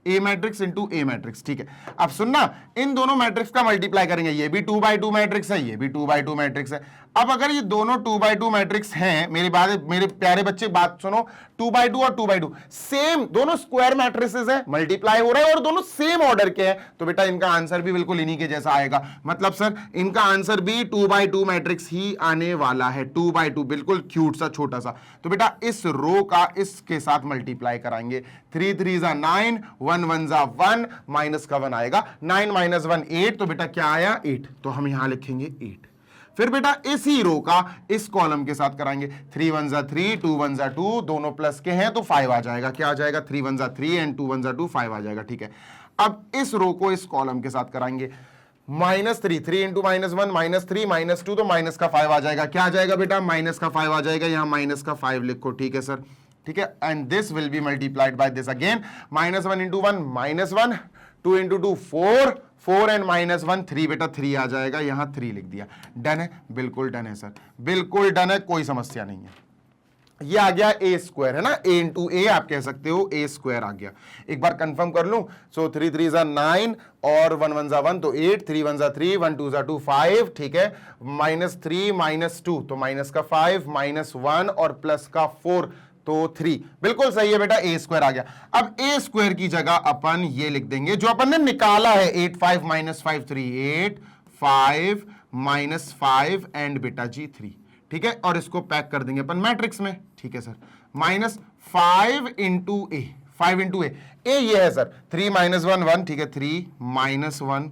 A matrix into A matrix. ठीक है, अब सुनना, इन दोनों मैट्रिक्स का मल्टीप्लाई करेंगे। ये भी 2/2 मैट्रिक्स है, ये भी 2/2 मैट्रिक्स है। अब अगर ये दोनों 2/2 मैट्रिक्स हैं, मेरे प्यारे बच्चे बात सुनो, 2/2 और 2/2 सेम, दोनों स्क्वायर मैट्रिसेस हैं, मल्टीप्लाई हो रहे हैं और दोनों सेम ऑर्डर के हैं, तो बेटा इनका आंसर भी बिल्कुल इन्हीं के जैसा आएगा। मतलब सर इनका आंसर भी 2/2 मैट्रिक्स ही आने वाला है। 2/2 बिल्कुल क्यूट सा, छोटा सा। तो बेटा इस रो का इसके साथ मल्टीप्लाई कराएंगे। 3 3 9, 1 1 1, माइनस का 1 आएगा। 9 - 1 8, तो बेटा क्या आया? 8। तो हम यहां लिखेंगे 8। फिर बेटा इसी रो का इस कॉलम के साथ कराएंगे, 3 1 जा 3, 2 1 जा 2, दोनों प्लस के हैं तो 5 आ जाएगा। क्या आ जाएगा? 3 1 जा 3 एंड 2 1 जा 2, 5 आ जाएगा। ठीक है, अब इस रो को इस कॉलम के साथ कराएंगे, -3, 3 इंटू -1 -3 -2, तो माइनस का 5 आ जाएगा। क्या आ जाएगा बेटा? माइनस का 5 आ जाएगा। यहां माइनस का 5 लिखो। ठीक है सर, ठीक है, and this will be multiplied by this again, -1 into 1 -1, 2 into 2 4, 4 and -1 3, बेटा 3 आ जाएगा। यहां 3 लिख दिया। डन है? बिल्कुल डन है सर, बिल्कुल डन है, कोई समस्या नहीं है। ये आ गया ए स्क्वायर, है ना, ए इंटू ए आप कह सकते हो, ए स्क्वायर आ गया। एक बार कंफर्म कर लूं, सो 3 3 जा 9 और 1 1 जा 1 तो 8, 3 1 जा 3, 1 2 जा 2 5, ठीक है, -3 -2 तो माइनस का 5, -1 और प्लस का 4 तो 3, बिल्कुल सही है बेटा, ए स्क्वायर आ गया। अब ए स्क्वायर की जगह अपन ये लिख देंगे जो अपन ने निकाला है, 8 5 -5 3, 8 5 -5 एंड बेटा जी 3, ठीक है, और इसको पैक कर देंगे अपन मैट्रिक्स में। ठीक है सर, -5 इंटू ए, 5 इंटू ए, ए ये है सर, 3 -1 1, ठीक है, 3 -1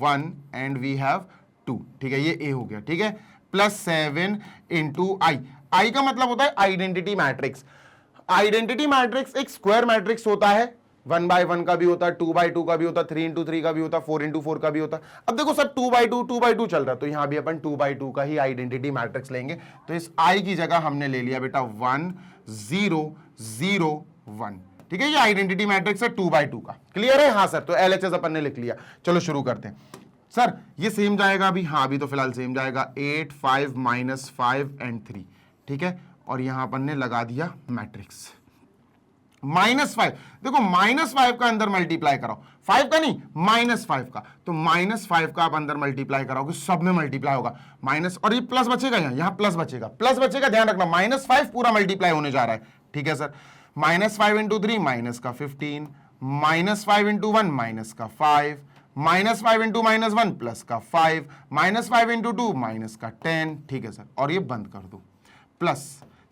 1 एंड वी हैव 2, ठीक है, ये ए हो गया। ठीक है, +7 इंटू आई, आई का मतलब होता है आइडेंटिटी मैट्रिक्स। आइडेंटिटी मैट्रिक्स एक स्क्वायर मैट्रिक्स होता है, 1 by 1 का भी होता है, 2 by 2 का भी होता है, 3 into 3 का भी होता है, 4 into 4 का भी होता है। अब देखो सर 2 by 2 चल रहा है, तो यहां भी अपन 2 by 2 का ही आइडेंटिटी मैट्रिक्स लेंगे। तो इस आई की जगह हमने ले लिया बेटा 1 0 0 1, ठीक है, ये आइडेंटिटी मैट्रिक्स है 2 by 2 का। क्लियर है? हाँ सर, तो एलएचएस अपन ने लिख लिया। चलो शुरू करते हैं सर, ये सेम जाएगा अभी? हाँ, अभी तो फिलहाल सेम जाएगा, 8 5 -5 एंड 3, ठीक है, और यहां अपन ने लगा दिया मैट्रिक्स। -5, देखो -5 का अंदर मल्टीप्लाई कराओ, 5 का नहीं, -5 का, तो -5 का आप अंदर मल्टीप्लाई कराओगे, सब में मल्टीप्लाई होगा माइनस, और ये प्लस बचेगा, यहां प्लस बचेगा, प्लस बचेगा, ध्यान रखना, -5 पूरा मल्टीप्लाई होने जा रहा है। ठीक है सर, -5 इंटू 3 माइनस का 15, -5 इंटू 1 माइनस का 5, -5 इंटू -1 प्लस का 5, -5 इंटू 2 माइनस का 10, ठीक है सर, और ये बंद कर दो, प्लस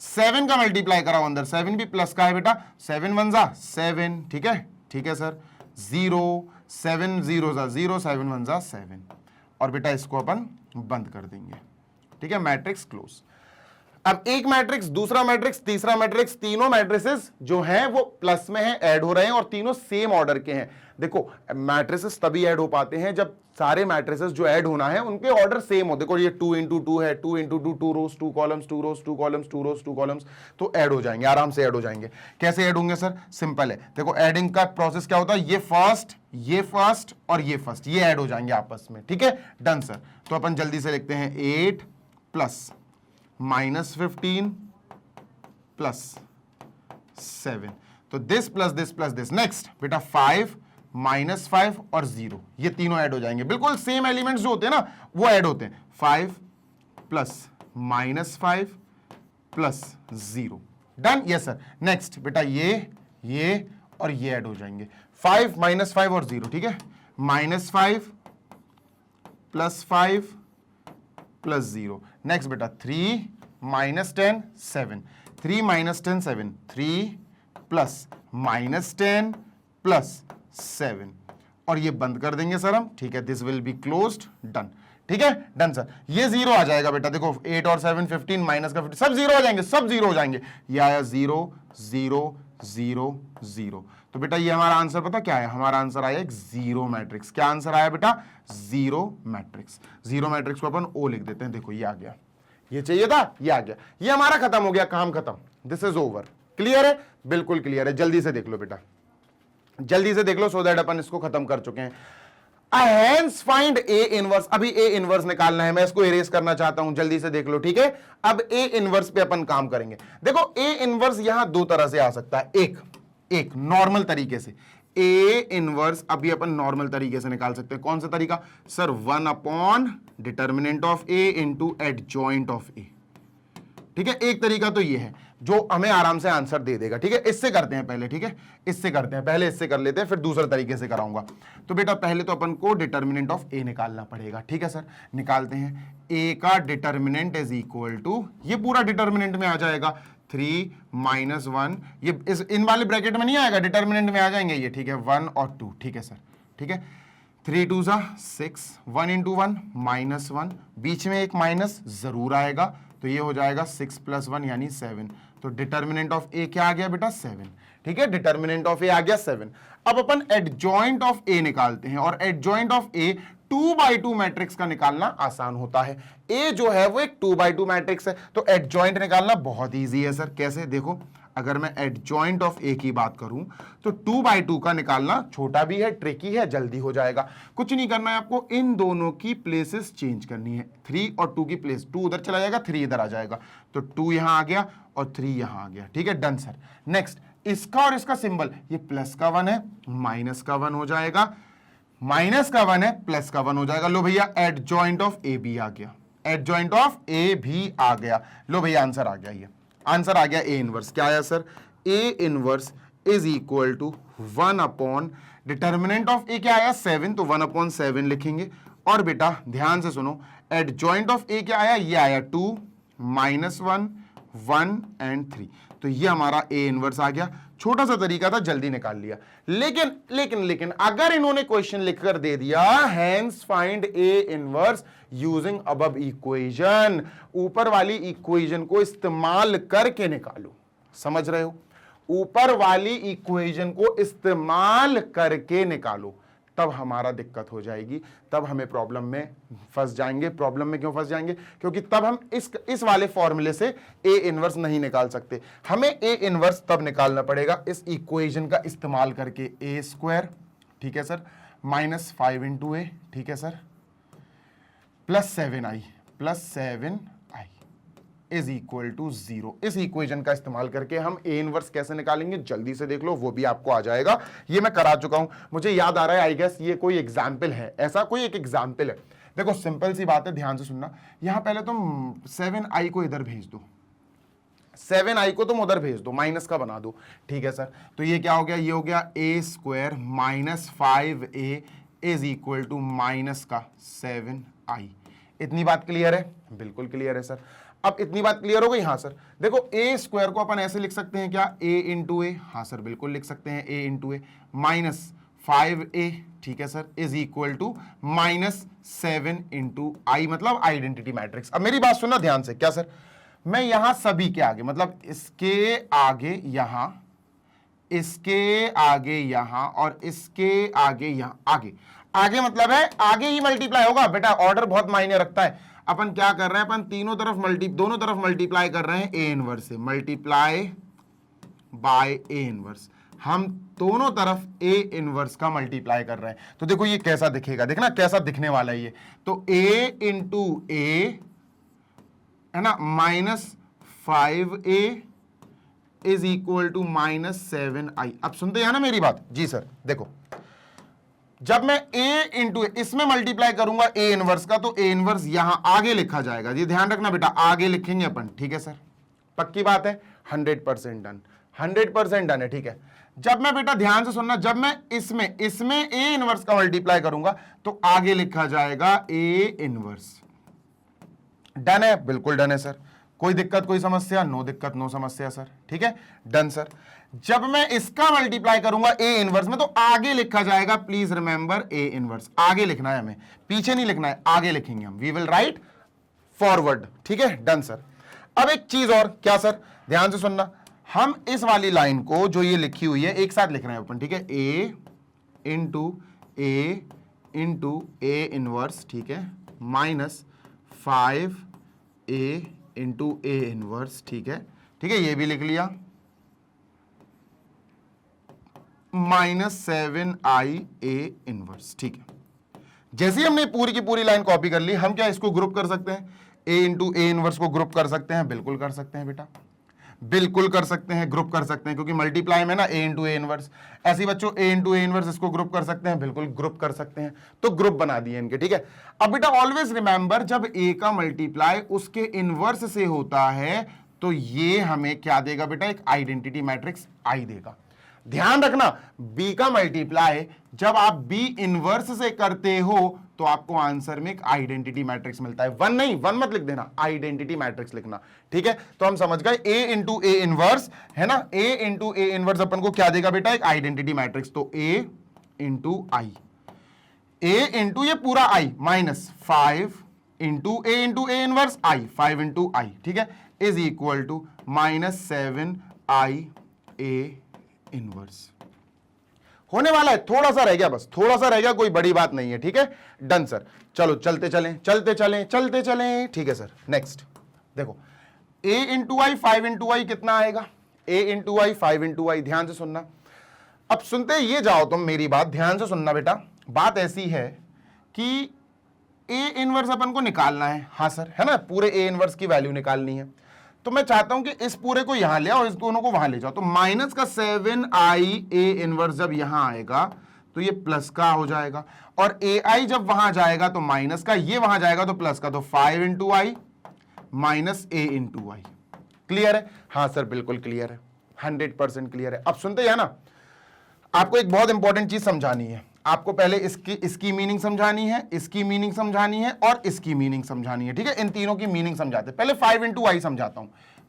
7 का मल्टीप्लाई कराओ अंदर, 7 भी प्लस का है बेटा, 7 1 जा 7, ठीक है, ठीक है सर, 0 7 0 जा 0, 7 1 जा 7, और बेटा इसको अपन बंद कर देंगे। ठीक है, मैट्रिक्स क्लोज। अब एक मैट्रिक्स, दूसरा मैट्रिक्स, तीसरा मैट्रिक्स, तीनों मैट्रिसेस जो हैं वो प्लस में हैं, ऐड हो रहे हैं, और तीनों सेम ऑर्डर के हैं। देखो मैट्रिसेस तभी ऐड हो पाते हैं जब सारे मैट्रिसेस जो ऐड होना है उनके ऑर्डर सेम हो। देखो ये 2 इंटू 2 है, 2 इंटू 2, 2 रोज 2 कॉलम्स, 2 रोज 2 कॉलम्स, 2 रोज 2 कॉलम्स, तो ऐड हो जाएंगे, आराम से ऐड हो जाएंगे। कैसे ऐड होंगे सर? सिंपल है, देखो एडिंग का प्रोसेस क्या होता है, ये फर्स्ट और ये फर्स्ट, ये ऐड हो जाएंगे आपस में। ठीक है, डन सर। तो अपन जल्दी से लिखते हैं 8 प्लस -15 प्लस 7, तो this plus this plus this. Next बेटा 5 -5 और 0, ये तीनों ऐड हो जाएंगे, बिल्कुल सेम एलिमेंट्स जो होते हैं ना वो ऐड होते हैं। 5 plus -5 plus 0, done. Yes sir. Next बेटा ये और ये ऐड हो जाएंगे, 5 -5 और 0, ठीक है, -5 प्लस 5 प्लस 0। नेक्स्ट बेटा 3 -10 7, 3 -10 7, 3 प्लस -10 प्लस 7, और ये बंद कर देंगे सर हम। ठीक है, this will be closed, done. ठीक है, डन सर। ये 0 आ जाएगा बेटा, देखो 8 और 7 15 माइनस का 50, सब 0 हो जाएंगे, सब 0 हो जाएंगे। ये आया 0 0 0 0, तो बेटा ये हमारा आंसर पता क्या है? हमारा आंसर आया एक 0 मैट्रिक्स। क्या आंसर आया बेटा? 0 मैट्रिक्स। 0 मैट्रिक्स को अपन O लिख देते हैं, देखो ये आ गया, ये चाहिए था, ये आ गया, ये हमारा खत्म हो गया, काम खत्म, दिस इज ओवर। क्लियर है? बिल्कुल क्लियर है। जल्दी से देख लो बेटा, जल्दी से देख लो, सो दैट अपन इसको खत्म कर चुके हैं। हेंस फाइंड ए इनवर्स, अभी ए इनवर्स निकालना है, मैं इसको इरेज करना चाहता हूं, जल्दी से देख लो। ठीक है, अब ए इनवर्स पे अपन काम करेंगे। देखो ए इनवर्स यहां दो तरह से आ सकता है, एक नॉर्मल तरीके से ए इनवर्स अभी अपन नॉर्मल तरीके से निकाल सकते हैं। कौन सा तरीका sir? 1 upon determinant of A into adjoint of A. ठीक है, एक तरीका तो ये है जो हमें आराम से आंसर दे देगा। ठीक है, इससे करते हैं पहले, ठीक है, इससे करते हैं पहले, इससे कर लेते हैं, फिर दूसरे तरीके से कराऊंगा। तो बेटा पहले तो अपन को डिटर्मिनेंट ऑफ ए निकालना पड़ेगा। ठीक है सर, निकालते हैं। ए का डिटर्मिनेंट इज इक्वल टू, ये पूरा डिटर्मिनेंट में आ जाएगा 3 -1, ये इन वाले ब्रैकेट में नहीं आएगा, डिटर्मिनेंट में आ जाएंगे ये। ठीक है, 1 और 2, ठीक है सर, ठीक है, 3 2 सा 6, 1 इंटू 1 -1, बीच में एक माइनस जरूर आएगा, तो ये हो जाएगा 6 + 1 यानी 7। तो डिटर्मिनेंट ऑफ ए क्या आ गया बेटा? 7। ठीक है, डिटर्मिनेंट ऑफ ए आ गया 7। अब अपन एडजॉइंट ऑफ ए निकालते हैं, और adjoint of A 2x2 matrix का निकालना आसान होता है। ए जो है वो एक 2x2 मैट्रिक्स है, तो एडजॉइंट निकालना बहुत इजी है सर। कैसे? देखो, अगर मैं एडजॉइंट ऑफ ए की बात करूं तो 2x2 का निकालना छोटा भी है, ट्रिकी है, जल्दी हो जाएगा। कुछ नहीं करना है आपको, इन दोनों की प्लेसेस चेंज करनी है। 3 और 2 की प्लेस, 2 उधर चला जाएगा, 3 इधर आ जाएगा, तो 2 यहां आ गया और 3 यहां आ गया। ठीक है, डन सर। नेक्स्ट, इसका और इसका सिंबल, ये प्लस का 1 है, माइनस का 1 हो जाएगा, माइनस का 1 है, प्लस का 1 हो जाएगा। लो भैया, एडजॉइंट ऑफ ए भी आ गया, एडजॉइंट ऑफ ए भी आ गया। लो भैया, आंसर आ गया, ये आंसर आ गया ए इनवर्स। क्या आया sir? A inverse is equal to 1 upon determinant of A क्या आया? 7, तो 1/7 लिखेंगे। और बेटा ध्यान से सुनो, एडजॉइंट ऑफ ए क्या आया? ये आया 2, -1, 1 एंड 3, तो ये हमारा ए इनवर्स आ गया। छोटा सा तरीका था, जल्दी निकाल लिया। लेकिन लेकिन लेकिन अगर इन्होंने क्वेश्चन लिखकर दे दिया, hence find A inverse using above equation, ऊपर वाली इक्वेशन को इस्तेमाल करके निकालो। समझ रहे हो? ऊपर वाली इक्वेशन को इस्तेमाल करके निकालो, तब हमारा दिक्कत हो जाएगी, तब हमें प्रॉब्लम में फंस जाएंगे। प्रॉब्लम में क्यों फंस जाएंगे? क्योंकि तब हम इस वाले फॉर्मूले से ए इनवर्स नहीं निकाल सकते। हमें ए इनवर्स तब निकालना पड़ेगा इस इक्वेशन का इस्तेमाल करके। a², ठीक है सर, -5 इंटू ए, ठीक है sir, +7i is equal to 0। इस इक्वेशन का इस्तेमाल करके हम ए इनवर्स कैसे निकालेंगे, जल्दी से देख लो, वो भी आपको आ जाएगा। ये मैं करा चुका हूं, मुझे याद आ रहा है, आई गेस ये कोई एग्जाम्पल है, ऐसा कोई एक एग्जाम्पल है। देखो, सिंपल सी बात है, ध्यान से सुनना। यहां पहले तुम 7i को इधर भेज दो, 7i को तुम उधर भेज दो, माइनस का बना दो। ठीक है सर, तो ये क्या हो गया? ये हो गया a² -5a is equal to -7i। इतनी बात क्लियर है? बिल्कुल क्लियर है सर। अब इतनी बात क्लियर हो गई? हाँ सर। देखो, a² को अपन ऐसे लिख सकते हैं क्या? a इंटू ए, हाँ सर बिल्कुल लिख सकते हैं, a इंटू ए, -5a, ठीक है sir, is equal to -7 into I, मतलब आइडेंटिटी मैट्रिक्स। अब मेरी बात सुनना ध्यान से। क्या सर? मैं यहां सभी के आगे, मतलब इसके आगे यहां, इसके आगे यहां, और इसके आगे यहां, आगे आगे मतलब है आगे ही मल्टीप्लाई होगा बेटा। ऑर्डर बहुत मायने रखता है। अपन क्या कर रहे हैं? अपन दोनों तरफ मल्टीप्लाई कर रहे हैं ए इनवर्स से, मल्टीप्लाई बाय ए इनवर्स। हम दोनों तरफ ए इनवर्स का मल्टीप्लाई कर रहे हैं। तो देखो ये कैसा दिखेगा, देखना कैसा दिखने वाला है ये। तो ए इंटू ए है ना, -5a is equal to -7i। अब सुनते हैं ना मेरी बात? जी सर। देखो, जब मैं a इंटू इसमें मल्टीप्लाई करूंगा ए इनवर्स का, तो ए इनवर्स यहां आगे लिखा जाएगा। ये ध्यान रखना बेटा, आगे लिखेंगे अपन। ठीक है सर, पक्की बात है? 100% डन, 100% डन है। ठीक है, जब मैं बेटा ध्यान से सुनना, जब मैं इसमें ए इनवर्स का मल्टीप्लाई करूंगा, तो आगे लिखा जाएगा ए इनवर्स। डन है? बिल्कुल डन है सर। कोई दिक्कत, कोई समस्या? नो दिक्कत, नो समस्या सर। ठीक है, डन सर। जब मैं इसका मल्टीप्लाई करूंगा ए इनवर्स में, तो आगे लिखा जाएगा, प्लीज रिमेंबर, ए इनवर्स। आगे लिखना है हमें, पीछे नहीं लिखना है, आगे लिखेंगे हम। We will write forward. ठीक है, डन सर। अब एक चीज और, क्या सर? ध्यान से सुनना, हम इस वाली लाइन को जो ये लिखी हुई है एक साथ लिख रहे हैं अपन। ठीक है, ए इंटू ए इनवर्स, ठीक है, -5a इंटू ए इनवर्स। ठीक है, ठीक है, ये भी लिख लिया, -7i a इनवर्स। ठीक है, जैसे ही हमने पूरी की पूरी लाइन कॉपी कर ली, हम क्या इसको ग्रुप कर सकते हैं? a इंटू ए इनवर्स को ग्रुप कर सकते हैं? बिल्कुल कर सकते हैं बेटा, बिल्कुल कर सकते हैं, ग्रुप कर सकते हैं, क्योंकि मल्टीप्लाई में ना a इंटू ए इनवर्स। ऐसी बच्चों, a इंटू ए इनवर्स, इसको ग्रुप कर सकते हैं? बिल्कुल ग्रुप कर सकते हैं। तो ग्रुप बना दिए इनके। ठीक है, अब बेटा ऑलवेज रिमेंबर, जब a का मल्टीप्लाई उसके इनवर्स से होता है, तो ये हमें क्या देगा बेटा? एक आइडेंटिटी मैट्रिक्स आई देगा। ध्यान रखना, b का मल्टीप्लाई जब आप b इनवर्स से करते हो, तो आपको आंसर में एक आइडेंटिटी मैट्रिक्स मिलता है। 1 नहीं, 1 मत लिख देना, आइडेंटिटी मैट्रिक्स लिखना। ठीक है, तो हम समझ गए, a इंटू ए इनवर्स है ना, a इंटू ए इनवर्स अपन को क्या देगा बेटा? एक आइडेंटिटी मैट्रिक्स। तो a into I, A into ये पूरा I minus 5 into A inverse I, 5 into I, ठीक है, is equal to minus 7 I A inverse. होने वाला है, थोड़ा सा रह गया, बस थोड़ा सा रह गया, कोई बड़ी बात नहीं है, ठीक है, डन सर। चलो चलते चलें, ठीक है सर। नेक्स्ट देखो, a इंटू आई 5 इंटू आई कितना आएगा, a इंटू आई 5 इंटू आई, ध्यान से सुनना। अब सुनते ये जाओ तुम, मेरी बात ध्यान से सुनना बेटा। बात ऐसी है कि a इनवर्स अपन को निकालना है, हाँ सर, है ना, पूरे a इनवर्स की वैल्यू निकालनी है। तो मैं चाहता हूं कि इस पूरे को यहां ले आओ, इस दोनों को वहां ले जाओ। तो माइनस का 7 आई ए इनवर्स जब यहां आएगा तो ये प्लस का हो जाएगा, और ए आई जब वहां जाएगा तो माइनस का, ये वहां जाएगा तो प्लस का, तो 5 इंटू आई माइनस ए इंटू आई। क्लियर है? हाँ सर बिल्कुल क्लियर है, 100% क्लियर है। अब सुनते हैं ना, आपको एक बहुत इंपॉर्टेंट चीज समझानी है। आपको पहले इसकी मीनिंग समझानी है, इसकी मीनिंग समझानी है, और इसकी मीनिंग समझानी है, ठीक है। इन तीनों की मीनिंग समझाते हैं। पहले 5 इंटू आई समझाता हूं।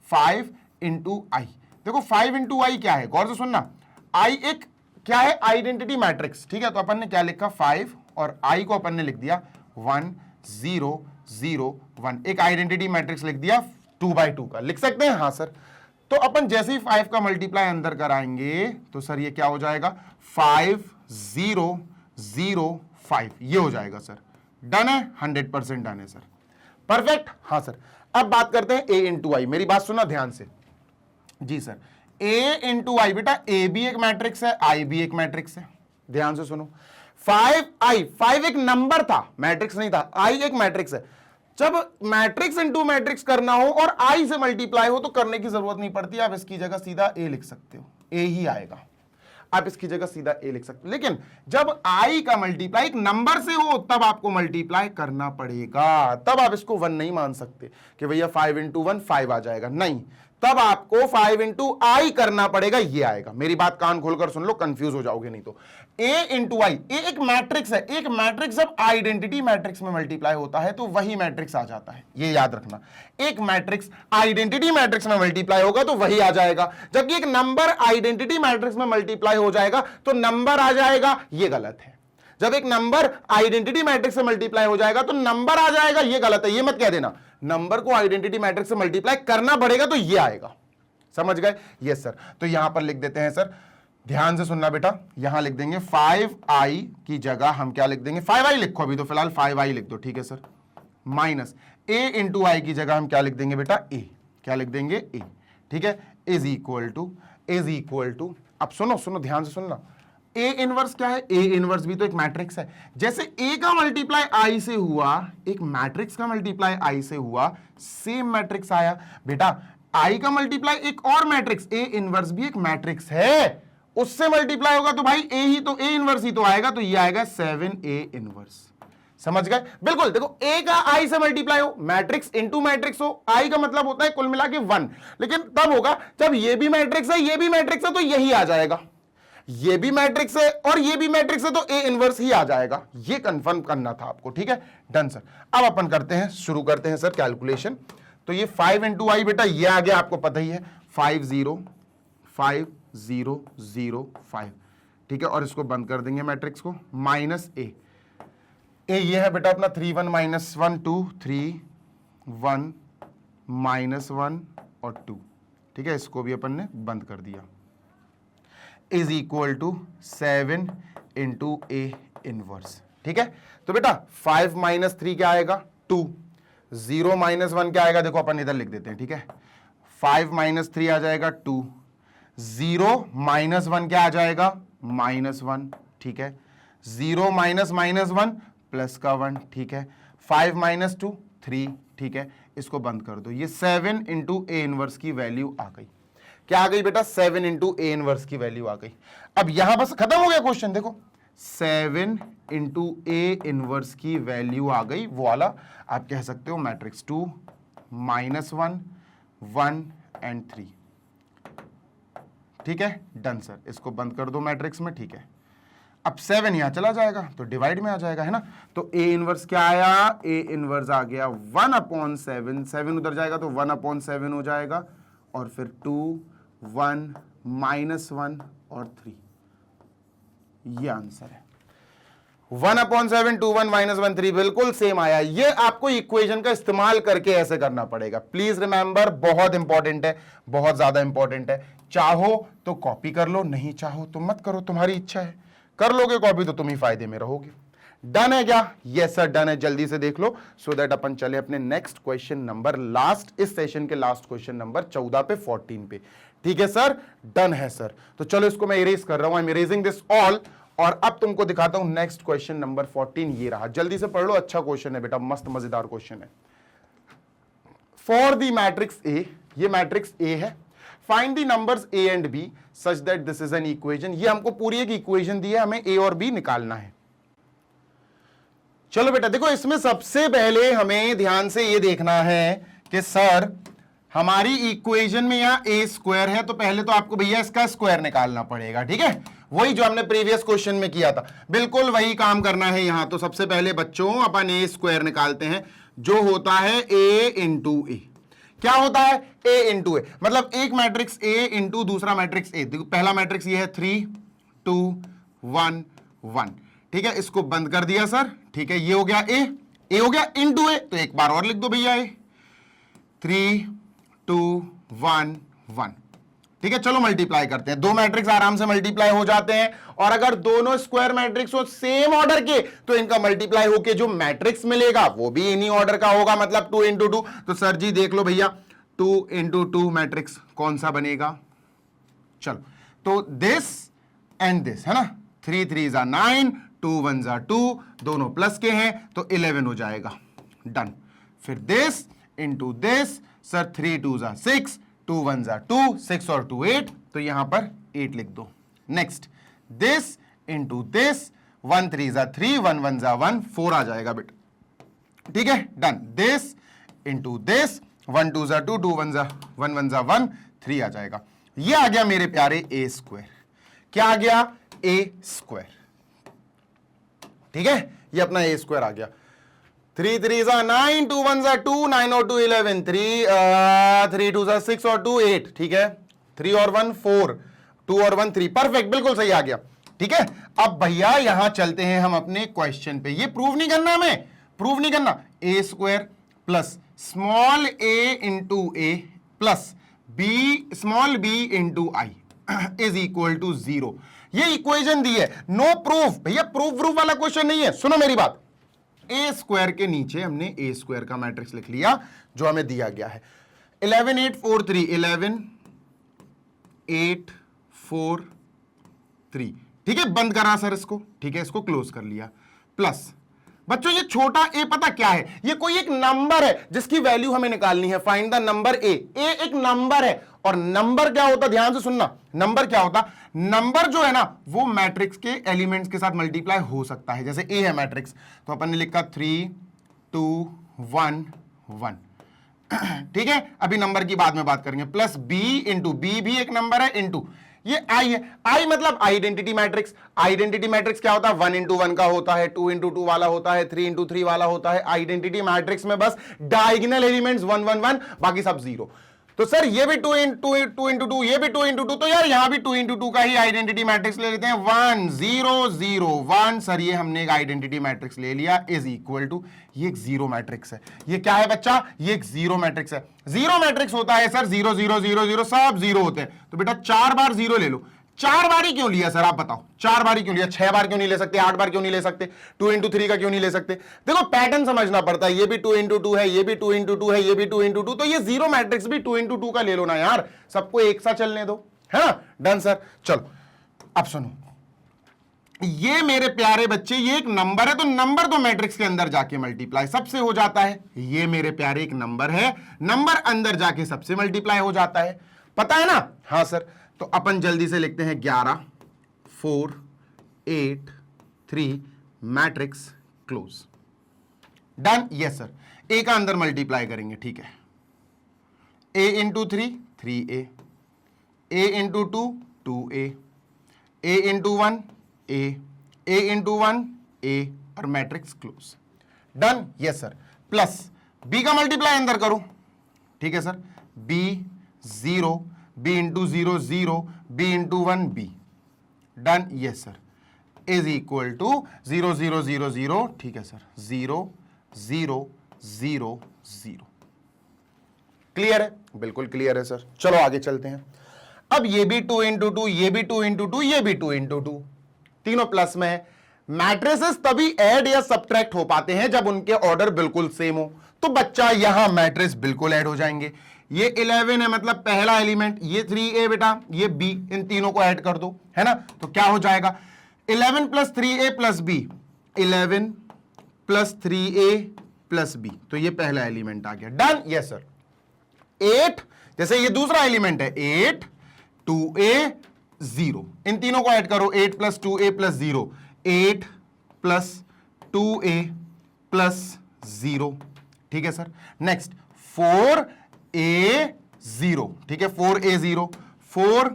5 इंटू आई, देखो 5 इंटू आई क्या है, गौर से सुनना। आई एक क्या है, आइडेंटिटी मैट्रिक्स, ठीक है। तो अपन ने क्या लिखा, 5, और आई को अपन ने लिख दिया 1 0 0 1, एक आइडेंटिटी मैट्रिक्स लिख दिया 2x2 का। लिख सकते हैं? हाँ सर। तो अपन जैसे ही 5 का मल्टीप्लाई अंदर कराएंगे तो सर ये क्या हो जाएगा, 5 0 0 5, ये हो जाएगा सर। डन है? 100% डन है सर। परफेक्ट। हाँ सर। अब बात करते हैं a इंटू आई। मेरी बात सुना ध्यान से जी सर। a इंटू आई, बेटा a भी एक मैट्रिक्स है, i भी एक मैट्रिक्स है, ध्यान से सुनो। 5 एक नंबर था, मैट्रिक्स नहीं था, i एक मैट्रिक्स है। जब मैट्रिक्स इंटू मैट्रिक्स करना हो और i से मल्टीप्लाई हो तो करने की जरूरत नहीं पड़ती, आप इसकी जगह सीधा a लिख सकते हो, a ही आएगा, आप इसकी जगह सीधा a लिख सकते हो। लेकिन जब i का मल्टीप्लाई एक नंबर से हो तब आपको मल्टीप्लाई करना पड़ेगा, तब आप इसको 1 नहीं मान सकते कि भैया 5 इंटू 1 5 आ जाएगा, नहीं, तब आपको 5 इंटू आई करना पड़ेगा, ये आएगा। मेरी बात कान खोलकर सुन लो, कंफ्यूज हो जाओगे नहीं तो। a इंटू आई, ए एक मैट्रिक्स है, एक मैट्रिक्स जब आइडेंटिटी मैट्रिक्स में मल्टीप्लाई होता है तो वही मैट्रिक्स आ जाता है, ये याद रखना। एक मैट्रिक्स आइडेंटिटी मैट्रिक्स में मल्टीप्लाई होगा तो वही आ जाएगा, जबकि एक नंबर आइडेंटिटी मैट्रिक्स में मल्टीप्लाई हो जाएगा तो नंबर आ जाएगा, ये गलत है। जब एक नंबर आइडेंटिटी मैट्रिक्स से मल्टीप्लाई हो जाएगा तो नंबर आ जाएगा, ये गलत है, ये मत कह देना। नंबर को आइडेंटिटी मैट्रिक्स से मल्टीप्लाई करना पड़ेगा तो ये आएगा, समझ गए? Yes sir. तो यहां पर लिख देते हैं सर, ध्यान से सुनना बेटा, यहां लिख देंगे 5i की जगह हम क्या लिख देंगे, 5i लिखो अभी तो फिलहाल 5i लिख दो, ठीक है सर। माइनस a इंटू आई की जगह हम क्या लिख देंगे बेटा, a, क्या लिख देंगे, a, ठीक है, इज इक्वल टू, अब सुनो ध्यान से सुनना, a इनवर्स क्या है, a इनवर्स भी तो एक मैट्रिक्स है। जैसे a का मल्टीप्लाई i से हुआ, एक मैट्रिक्स का मल्टीप्लाई i से हुआ, सेम मैट्रिक्स आया। बेटा i का मल्टीप्लाई एक और मैट्रिक्स a इनवर्स भी एक मैट्रिक्स है, उससे मल्टीप्लाई होगा तो भाई a ही तो, a इनवर्स ही तो आएगा, तो ये आएगा 7a इनवर्स। समझ गए? बिल्कुल। देखो a का i से मल्टीप्लाई हो, मैट्रिक्स इंटू मैट्रिक्स हो, i का मतलब होता है कुल मिला के 1, लेकिन तब होगा जब ये भी मैट्रिक्स है, ये भी मैट्रिक्स है, तो यही आ जाएगा। ये भी मैट्रिक्स है और ये भी मैट्रिक्स है तो a इनवर्स ही आ जाएगा, ये कंफर्म करना था आपको, ठीक है। Done sir. अब अपन करते हैं, शुरू करते हैं सर कैलकुलेशन। तो ये 5 इंटू आई, बेटा ये आ गया, आपको पता ही है, 5 0 5 0 0 5, ठीक है, और इसको बंद कर देंगे मैट्रिक्स को, माइनस a ये है बेटा अपना 3 1 माइनस 1 2 3 1 माइनस 1 और 2, ठीक है, इसको भी अपन ने बंद कर दिया, is equal to 7 into a inverse, ठीक है। तो बेटा 5 माइनस 3 क्या आएगा, 2, 0 माइनस 1 क्या आएगा, देखो अपन इधर लिख देते हैं, ठीक है। 5 माइनस 3 आ जाएगा 2, 0 माइनस 1 क्या आ जाएगा, -1, ठीक है। 0 माइनस -1 प्लस का 1, ठीक है। 5 माइनस 2 3, ठीक है, इसको बंद कर दो। ये 7 इंटू ए इनवर्स की वैल्यू आ गई। क्या आ गई बेटा, 7 इंटू ए इनवर्स की वैल्यू आ गई। अब यहां बस खत्म हो गया क्वेश्चन, देखो 7 इंटू ए इनवर्स की वैल्यू आ गई, वो वाला आप कह सकते हो मैट्रिक्स 2 -1 1 एंड 3, ठीक है। डन सर, इसको बंद कर दो मैट्रिक्स में, ठीक है। अब 7 यहां चला जाएगा तो डिवाइड में आ जाएगा, है ना। तो ए इनवर्स क्या आया, ए इनवर्स आ गया 1/7, 7 उधर जाएगा तो 1/7 हो जाएगा, और फिर 2 1 -1 और 3, ये आंसर है। 1/7 2 1 -1 3 बिल्कुल सेम आया। ये आपको इक्वेशन का इस्तेमाल करके ऐसे करना पड़ेगा। प्लीज रिमेंबर, बहुत इंपॉर्टेंट है, बहुत ज्यादा इंपॉर्टेंट है। चाहो तो कॉपी कर लो, नहीं चाहो तो मत करो, तुम्हारी इच्छा है। कर लोगे कॉपी तो तुम ही फायदे में रहोगे। डन है क्या? यस सर डन है। जल्दी से देख लो सो दैट अपन चले अपने नेक्स्ट क्वेश्चन नंबर, लास्ट इस सेशन के लास्ट क्वेश्चन नंबर 14 पे 14 पे। ठीक है सर, डन है सर। तो चलो इसको मैं इरेज कर रहा हूं, आई एम इरेजिंग दिस ऑल। और अब तुमको दिखाता हूं नेक्स्ट क्वेश्चन नंबर 14। ये रहा, जल्दी से पढ़ लो, अच्छा क्वेश्चन है बेटा, मस्त मजेदार क्वेश्चन है। फॉर द मैट्रिक्स ए, ये मैट्रिक्स ए है, find the numbers A and B such that this is an equation. ये हमको पूरी एक इक्वेशन दी है, हमें ए और बी निकालना है। चलो बेटा देखो, इसमें सबसे पहले हमें ध्यान से ये देखना है कि सर हमारी इक्वेशन में यहां ए स्क्वायर है, तो पहले तो आपको भैया इसका स्क्वायर निकालना पड़ेगा। ठीक है, वही जो हमने प्रीवियस क्वेश्चन में किया था, बिल्कुल वही काम करना है यहां। तो सबसे पहले बच्चों अपन ए स्क्वायर निकालते हैं, जो होता है ए इंटू ए। क्या होता है? ए इंटू ए, मतलब एक मैट्रिक्स ए इंटू दूसरा मैट्रिक्स ए। देखो पहला मैट्रिक्स ये है 3 2 1 1। ठीक है, इसको बंद कर दिया सर। ठीक है, ये हो गया ए हो गया इंटू ए, तो एक बार और लिख दो भैया ए 3 2 1 1। ठीक है, चलो मल्टीप्लाई करते हैं। दो मैट्रिक्स आराम से मल्टीप्लाई हो जाते हैं, और अगर दोनों स्क्वायर मैट्रिक्स हो सेम ऑर्डर के तो इनका मल्टीप्लाई होके जो मैट्रिक्स मिलेगा वो भी इन्हीं ऑर्डर का होगा, मतलब 2 इंटू 2। तो सर जी देख लो भैया, 2 इंटू 2 मैट्रिक्स कौन सा बनेगा? चलो, तो दिस एंड दिस है ना, 3 3 जा 9 2 1 जा 2, दोनों प्लस के हैं तो 11 हो जाएगा। डन। फिर दिस इंटू दिस, सर 3 2 जा 6 2 1 जा 2, 6 और 2 8, तो यहां पर 8 लिख दो। नेक्स्ट दिस इंटू दिस, 1 3 जा 3 1 1 जा 1, 4 आ जाएगा बेटा। ठीक है, डन। दिस इंटू दिस, 1 2 जा 2 2 1 जा 1 1 जा 1, 3 आ जाएगा। ये आ गया मेरे प्यारे ए स्क्वायर। क्या आ गया? ए स्क्वायर। ठीक है, ये अपना ए स्क्वायर आ गया। 3 3 जा 9 2 1 जा 2 9 और 2 11 3 2 जा 6 और 2 8। ठीक है, 3 और 1 4, 2 और 1 3, परफेक्ट, बिल्कुल सही आ गया। ठीक है, अब भैया यहां चलते हैं हम अपने क्वेश्चन पे। ये प्रूव नहीं करना, हमें प्रूव नहीं करना। A square plus small A into A plus B small B into I is equal to 0। ये इक्वेशन दी है, नो प्रूफ। भैया प्रूफ वाला क्वेश्चन नहीं है, सुनो मेरी बात। ए स्क्वायर के नीचे हमने ए स्क्वायर का मैट्रिक्स लिख लिया जो हमें दिया गया है। 11 8 4 3, 11 8 4 3। ठीक है, बंद करा सर इसको। ठीक है, इसको क्लोज कर लिया। प्लस बच्चों ये छोटा ए पता क्या है? ये कोई एक नंबर है जिसकी वैल्यू हमें निकालनी है। Find the number A. A एक नंबर है, और नंबर क्या होता, ध्यान से सुनना, नंबर क्या होता? नंबर जो है ना वो मैट्रिक्स के एलिमेंट्स के साथ मल्टीप्लाई हो सकता है। जैसे ए है मैट्रिक्स, तो अपन ने लिखा 3 2 1 1। ठीक है, अभी नंबर की बाद में बात करेंगे। प्लस बी इंटू बी भी एक नंबर है, इंटू ये आई है। आई मतलब आइडेंटिटी मैट्रिक्स। आइडेंटिटी मैट्रिक्स क्या होता है? 1 इंटू 1 का होता है, 2 इंटू 2 वाला होता है, 3 इंटू 3 वाला होता है। आइडेंटिटी मैट्रिक्स में बस डायगोनल एलिमेंट्स 1 1 1, बाकी सब 0। तो सर ये भी 2 इंटू 2, ये भी 2 इंटू 2, तो यार यहां भी 2 इंटू 2 का ही आइडेंटिटी मैट्रिक्स ले लेते हैं। 1 0 0 1, सर ये हमने एक आइडेंटिटी मैट्रिक्स ले लिया, इज इक्वल टू, ये एक जीरो मैट्रिक्स है। ये क्या है बच्चा? ये एक जीरो मैट्रिक्स है। जीरो मैट्रिक्स होता है सर 0 0 0 0, सब जीरो होते हैं। तो बेटा 4 बार जीरो ले लो। 4 बार ही क्यों लिया सर, आप बताओ? 4 बार ही क्यों लिया? 6 बार क्यों नहीं ले सकते? 8 बार क्यों नहीं ले सकते? 2 इंटू 3 का क्यों नहीं ले सकते? देखो पैटर्न समझना पड़ता है। ये भी 2 इंटू 2 है, ये भी 2 इंटू 2 है, ये भी 2 इंटू 2, तो ये जीरो मैट्रिक्स भी 2 इंटू 2 का ले लो ना यार, सबको एक साथ चलने दो, है ना? Done sir. चलो अब सुनो, ये मेरे प्यारे बच्चे ये एक नंबर है, तो नंबर तो मैट्रिक्स के अंदर जाके मल्टीप्लाई सबसे हो जाता है। ये मेरे प्यारे एक नंबर है, नंबर अंदर जाके सबसे मल्टीप्लाई हो जाता है, पता है ना? हाँ सर। तो अपन जल्दी से लिखते हैं 11 4 8 3 matrix close. Done. Yes sir, A का अंदर मल्टीप्लाई करेंगे। ठीक है, A into 3 3a, A into 2 2a, A into 1 A into 1 A, और matrix close. Done. Yes sir. Plus B का मल्टीप्लाई अंदर करो। ठीक है sir, B 0, B into 0 0, B into 1 B. Done. Yes sir. Is equal to 0 0 0 0, ठीक है sir, 0 0 0 0। Clear है? बिल्कुल क्लियर है सर। चलो आगे चलते हैं। अब ये भी 2 इंटू 2, ये भी 2 इंटू 2, ये भी 2 इंटू 2, तीनों प्लस में है। मैट्रिसेस तभी ऐड या सब्ट्रैक्ट हो पाते हैं जब उनके ऑर्डर बिल्कुल सेम हो। तो बच्चा यहां मैट्रिक्स बिल्कुल ऐड हो जाएंगे। ये 11 है मतलब पहला एलिमेंट, ये 3a बेटा, ये b, इन तीनों को ऐड कर दो, है ना। तो क्या हो जाएगा 11 plus 3a plus b, 11 plus 3a plus b, तो ये पहला एलिमेंट आ गया। डन? Yes sir. 8, जैसे ये दूसरा एलिमेंट है 8 2a 0, इन तीनों को ऐड करो, 8 plus 2a plus 0, 8 plus 2a plus 0, ठीक है सर। नेक्स्ट 4a 0, ठीक है, 4a 0, 4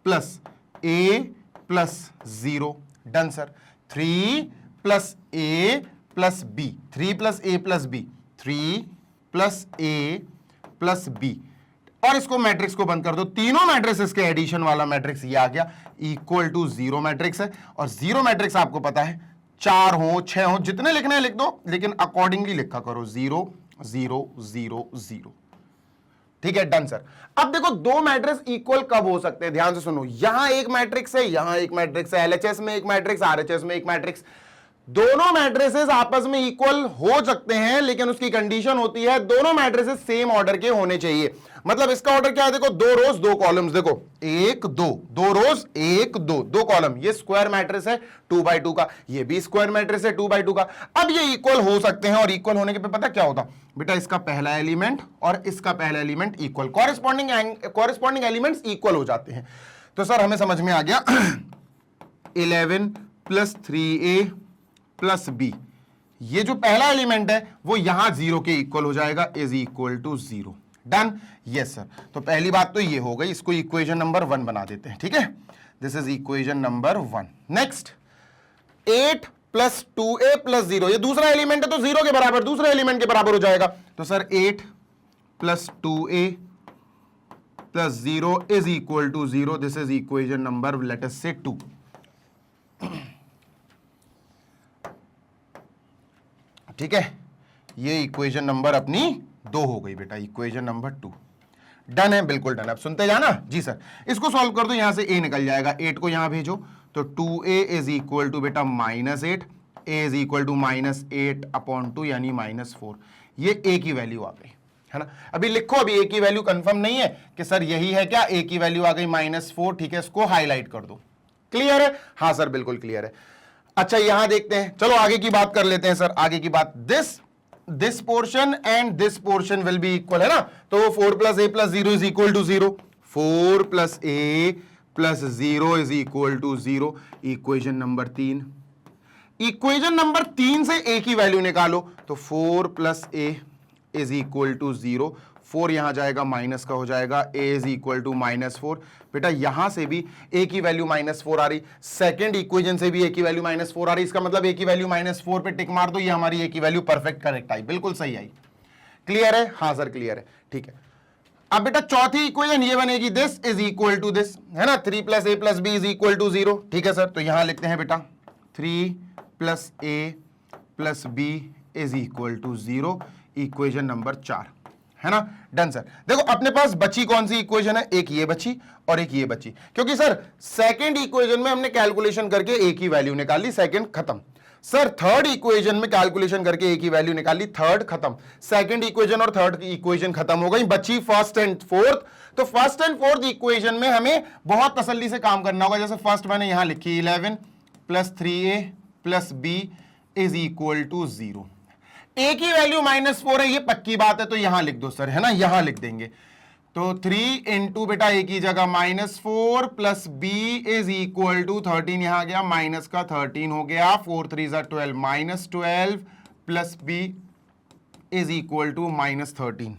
plus a plus 0, done sir. 3 plus a plus b, 3 plus a plus b, 3 plus a plus b, और इसको मैट्रिक्स को बंद कर दो। तीनों मैट्रिक्स के एडिशन वाला मैट्रिक्स ये आ गया, इक्वल टू 0 मैट्रिक्स है। और 0 मैट्रिक्स आपको पता है 4 हो 6 हो, जितने लिखने हैं लिख दो, लेकिन अकॉर्डिंगली लिखा करो, 0 0 0 0, ठीक है। Done sir. अब देखो दो मैट्रिक्स इक्वल कब हो सकते हैं, ध्यान से सुनो। यहां एक मैट्रिक्स है, यहां एक मैट्रिक्स है, एलएचएस में एक मैट्रिक्स, आरएचएस में एक मैट्रिक्स, दोनों मैट्रिसेस आपस में इक्वल हो सकते हैं, लेकिन उसकी कंडीशन होती है दोनों मैट्रिसेस सेम ऑर्डर के होने चाहिए। मतलब इसका ऑर्डर क्या है, देखो 2 रोज 2 कॉलम्स, देखो 1 2, 2 रोज 1 2, 2 कॉलम, ये स्क्वायर मैट्रिक्स है 2x2 का, ये भी स्क्वायर मैट्रिक्स है 2x2 का। अब ये इक्वल हो सकते हैं, और इक्वल होने के पे पता क्या होता बेटा, इसका पहला एलिमेंट और इसका पहला element equal, corresponding elements equal हो जाते हैं। तो सर हमें समझ में आ गया 11 प्लस 3a प्लस b, ये जो पहला एलिमेंट है वो यहां 0 के इक्वल हो जाएगा, is equal to 0। Done? Yes sir. तो पहली बात तो ये हो गई, इसको इक्वेशन नंबर 1 बना देते हैं, ठीक है। This is equation number 1। Next 8 plus 2a plus 0, ये दूसरा एलिमेंट है तो 0 के बराबर, दूसरे एलिमेंट के बराबर हो जाएगा। तो sir 8 plus 2a plus 0 is equal to 0। This is equation number let us say 2। ठीक है, ये इक्वेशन नंबर अपनी 2 हो गई बेटा, इक्वेशन नंबर 2। डन है? बिल्कुल डन। अब सुनते जाना जी सर। इसको सॉल्व कर दो, यहां से a निकल जाएगा, 8 को यहां भेजो, तो 2a इज इक्वल टू बेटा -8, a is equal to -8 upon 2 यानी -4। ये a की वैल्यू आ गई, है ना। अभी लिखो, अभी a की वैल्यू कंफर्म नहीं है कि सर यही है क्या, a की वैल्यू आ गई -4, ठीक है, इसको हाईलाइट कर दो। क्लियर है? हाँ सर बिल्कुल क्लियर है। अच्छा यहां देखते हैं, चलो आगे की बात कर लेते हैं सर। आगे की बात, this portion and this portion will be equal, है ना। तो 4 plus a plus 0 is equal to 0, 4 plus a plus 0 is equal to 0। Equation number 3, equation number 3 से a की वैल्यू निकालो, तो 4 plus a is equal to 0, 4 यहां जाएगा minus का हो जाएगा, a इज इक्वल टू -4। बेटा यहां से भी a की वैल्यू -4 आ रही, सेकंड इक्वेशन से भी a की वैल्यू -4 आ रही, इसका मतलब a की वैल्यू -4 पे टिक मार दो, ये हमारी a की वैल्यू परफेक्ट करेक्ट आई, बिल्कुल सही आई। क्लियर है? हाँ सर क्लियर है, ठीक है। अब बेटा चौथी इक्वेशन ये बनेगी, this is equal to this, है ना, 3 plus a plus b is equal to 0, ठीक है सर। तो यहां लिखते हैं बेटा 3 plus a plus b is equal to 0, equation number 4, है ना। Done sir. देखो अपने पास बची कौन सी इक्वेशन है, एक ये बची और एक ये बची, क्योंकि सर सेकंड इक्वेशन में हमने कैलकुलेशन करके a की वैल्यू निकाल ली, सेकंड खत्म। सर थर्ड इक्वेशन में कैलकुलेशन करके a की वैल्यू निकाली, थर्ड खत्म। सेकंड इक्वेशन और थर्ड इक्वेशन खत्म हो गई, बची फर्स्ट एंड फोर्थ। तो फर्स्ट एंड फोर्थ इक्वेशन में हमें बहुत तसल्ली से काम करना होगा। जैसे फर्स्ट मैंने यहां लिखी 11 plus 3a plus b is equal to 0, a की वैल्यू -4 है, ये पक्की बात है, तो यहां लिख दो सर, है ना, यहां लिख देंगे। तो 3 इंटू बेटा a की जगह -4 plus b is equal to 13, यहां गया माइनस का 13 हो गया, 4 3 12, -12 plus b is equal to -13,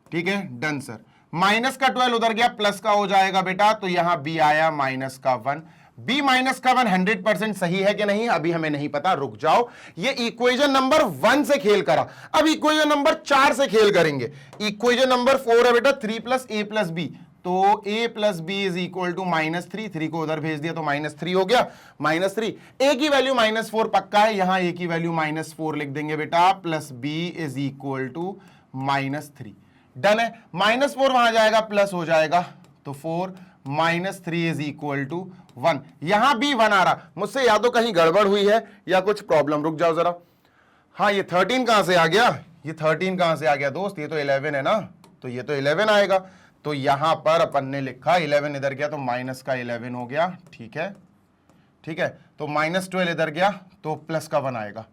ठीक है। Done sir. माइनस का 12 उधर गया, प्लस का हो जाएगा बेटा, तो यहां b आया -1। b -1 100% सही है कि नहीं, अभी हमें नहीं पता, रुक जाओ। ये इक्वेशन नंबर 1 से खेल करा, अब इक्वेशन नंबर 4 से खेल करेंगे। इक्वेशन नंबर 4 है बेटा 3 प्लस a प्लस b तो a plus B is equal to -3, 3 को उधर भेज दिया तो -3 हो गया, -3। a की वैल्यू -4 पक्का है, यहां a की वैल्यू -4 लिख देंगे बेटा, plus b is equal to -3। Done है, -4 वहां जाएगा प्लस हो जाएगा, तो 4 -3 इज इक्वल टू 1। यहां भी 1 आ रहा, मुझसे या तो कहीं गड़बड़ हुई है या कुछ प्रॉब्लम, रुक जाओ जरा। हाँ, ये 13 कहां से आ गया, ये 13 कहां से आ गया दोस्त, ये तो 11 है ना, तो ये तो 11 आएगा। तो यहां पर अपन ने लिखा 11 इधर गया तो माइनस का 11 हो गया, ठीक है, ठीक है। तो -12 इधर गया तो प्लस का 1 आएगा,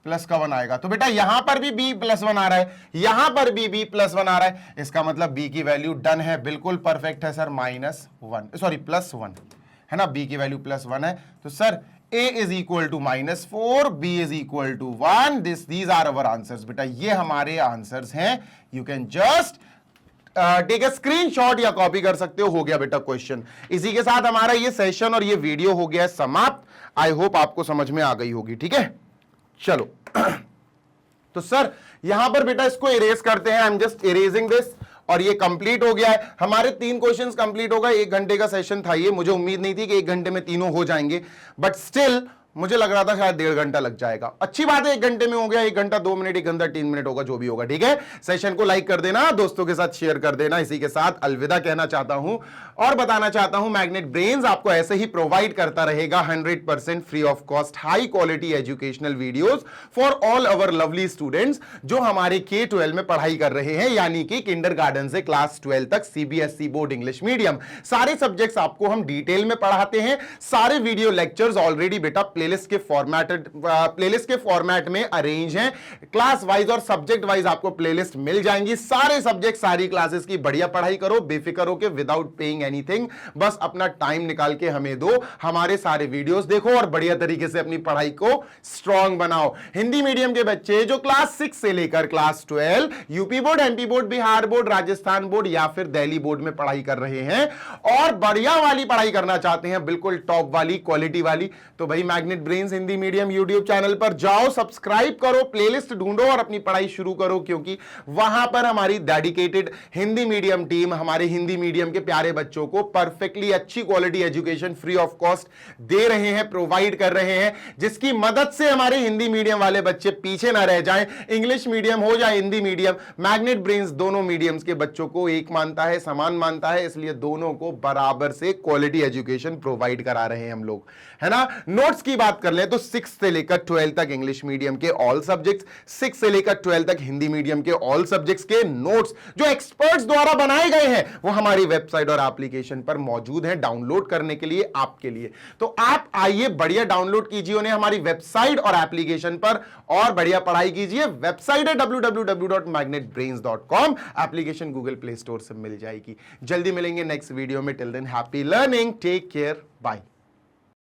प्लस का 1 आएगा। तो बेटा यहां पर भी b +1 आ रहा है, यहां पर भी b +1 आ रहा है, इसका मतलब b की वैल्यू डन है, बिल्कुल परफेक्ट है सर, -1 सॉरी +1 है ना, b की वैल्यू +1 है। तो sir a is equal to -4, b is equal to 1, these are our answers. बेटा ये हमारे आंसर्स हैं, you can just take a screenshot या कॉपी कर सकते हो गया बेटा क्वेश्चन। इसी के साथ हमारा ये सेशन और ये वीडियो हो गया है समाप्त। आई होप आपको समझ में आ गई होगी, ठीक है। चलो तो सर यहां पर बेटा इसको इरेज करते हैं, I am just erasing this, और ये कंप्लीट हो गया है, हमारे 3 क्वेश्चंस कंप्लीट हो गए। 1 घंटे का सेशन था ये, मुझे उम्मीद नहीं थी कि 1 घंटे में तीनों हो जाएंगे, बट स्टिल मुझे लग रहा था शायद 1.5 घंटा लग जाएगा। अच्छी बात है, 1 घंटे में हो गया, 1 घंटा 2 मिनट, 1 घंटा 3 मिनट होगा, जो भी होगा, ठीक है। सेशन को लाइक कर देना, दोस्तों के साथ शेयर कर देना। इसी के साथ अलविदा कहना चाहता हूं और बताना चाहता हूं, मैग्नेट ब्रेन्स आपको ऐसे ही प्रोवाइड करता रहेगा 100% free of cost high quality educational videos for all our lovely students जो हमारे K-12 में पढ़ाई कर रहे हैं, यानी कि किंडरगार्टन से क्लास 12 तक CBSE बोर्ड इंग्लिश मीडियम। सारे सब्जेक्ट्स आपको हम डिटेल में पढ़ाते हैं। सारे वीडियो लेक्चर्स ऑलरेडी बेटा प्लेलिस्ट के फॉर्मेट में अरेंज हैं, क्लास वाइज और सब्जेक्ट वाइज आपको प्लेलिस्ट मिल जाएंगी। सारे सब्जेक्ट सारी क्लासेस की बढ़िया पढ़ाई करो बेफिक्र होके, विदाउट पेइंग एनीथिंग। बस अपना टाइम निकाल के हमें दो, हमारे सारे वीडियोस देखो और बढ़िया तरीके से अपनी पढ़ाई को स्ट्रांग बनाओ। हिंदी मीडियम के बच्चे जो क्लास 6 से लेकर class 12 UP board, MP board, Bihar board, Rajasthan board या फिर दिल्ली बोर्ड में पढ़ाई कर रहे हैं और बढ़िया वाली पढ़ाई करना चाहते हैं, बिल्कुल टॉप वाली क्वालिटी वाली, तो भाई magnet brains Hindi medium YouTube channel पर जाओ, सब्सक्राइब करो, प्लेलिस्ट ढूंढो और अपनी पढ़ाई शुरू करो, क्योंकि वहां पर हमारी डेडिकेटेड हिंदी मीडियम टीम हमारे हिंदी मीडियम के प्यारे बच्चों को परफेक्टली अच्छी quality education free of cost दे रहे हैं, प्रोवाइड कर रहे हैं, जिसकी मदद से हमारे हिंदी मीडियम वाले बच्चे पीछे ना रह जाएं। इंग्लिश मीडियम हो या हिंदी मीडियम, मैग्नेट ब्रेन्स दोनों मीडियम्स के बच्चों को एक मानता है, समान मानता है, इसलिए दोनों को बराबर से क्वालिटी एजुकेशन प्रोवाइड करा रहे हैं हम लोग, है ना। नोट्स की बात कर ले तो 6 से लेकर 12 तक इंग्लिश मीडियम के ऑल सब्जेक्ट्स, 6 से लेकर 12 तक हिंदी मीडियम के ऑल सब्जेक्ट्स के नोट्स जो एक्सपर्ट्स द्वारा बनाए गए हैं वो हमारी वेबसाइट और एप्लीकेशन पर मौजूद हैं डाउनलोड करने के लिए आपके लिए। तो आप आइए बढ़िया डाउनलोड कीजिए उन्हें हमारी वेबसाइट और एप्लीकेशन पर और बढ़िया पढ़ाई कीजिए। वेबसाइट है www.magnetbrains.com, application Google play store से मिल जाएगी। जल्दी मिलेंगे नेक्स्ट वीडियो में, till then happy learning, take care, bye.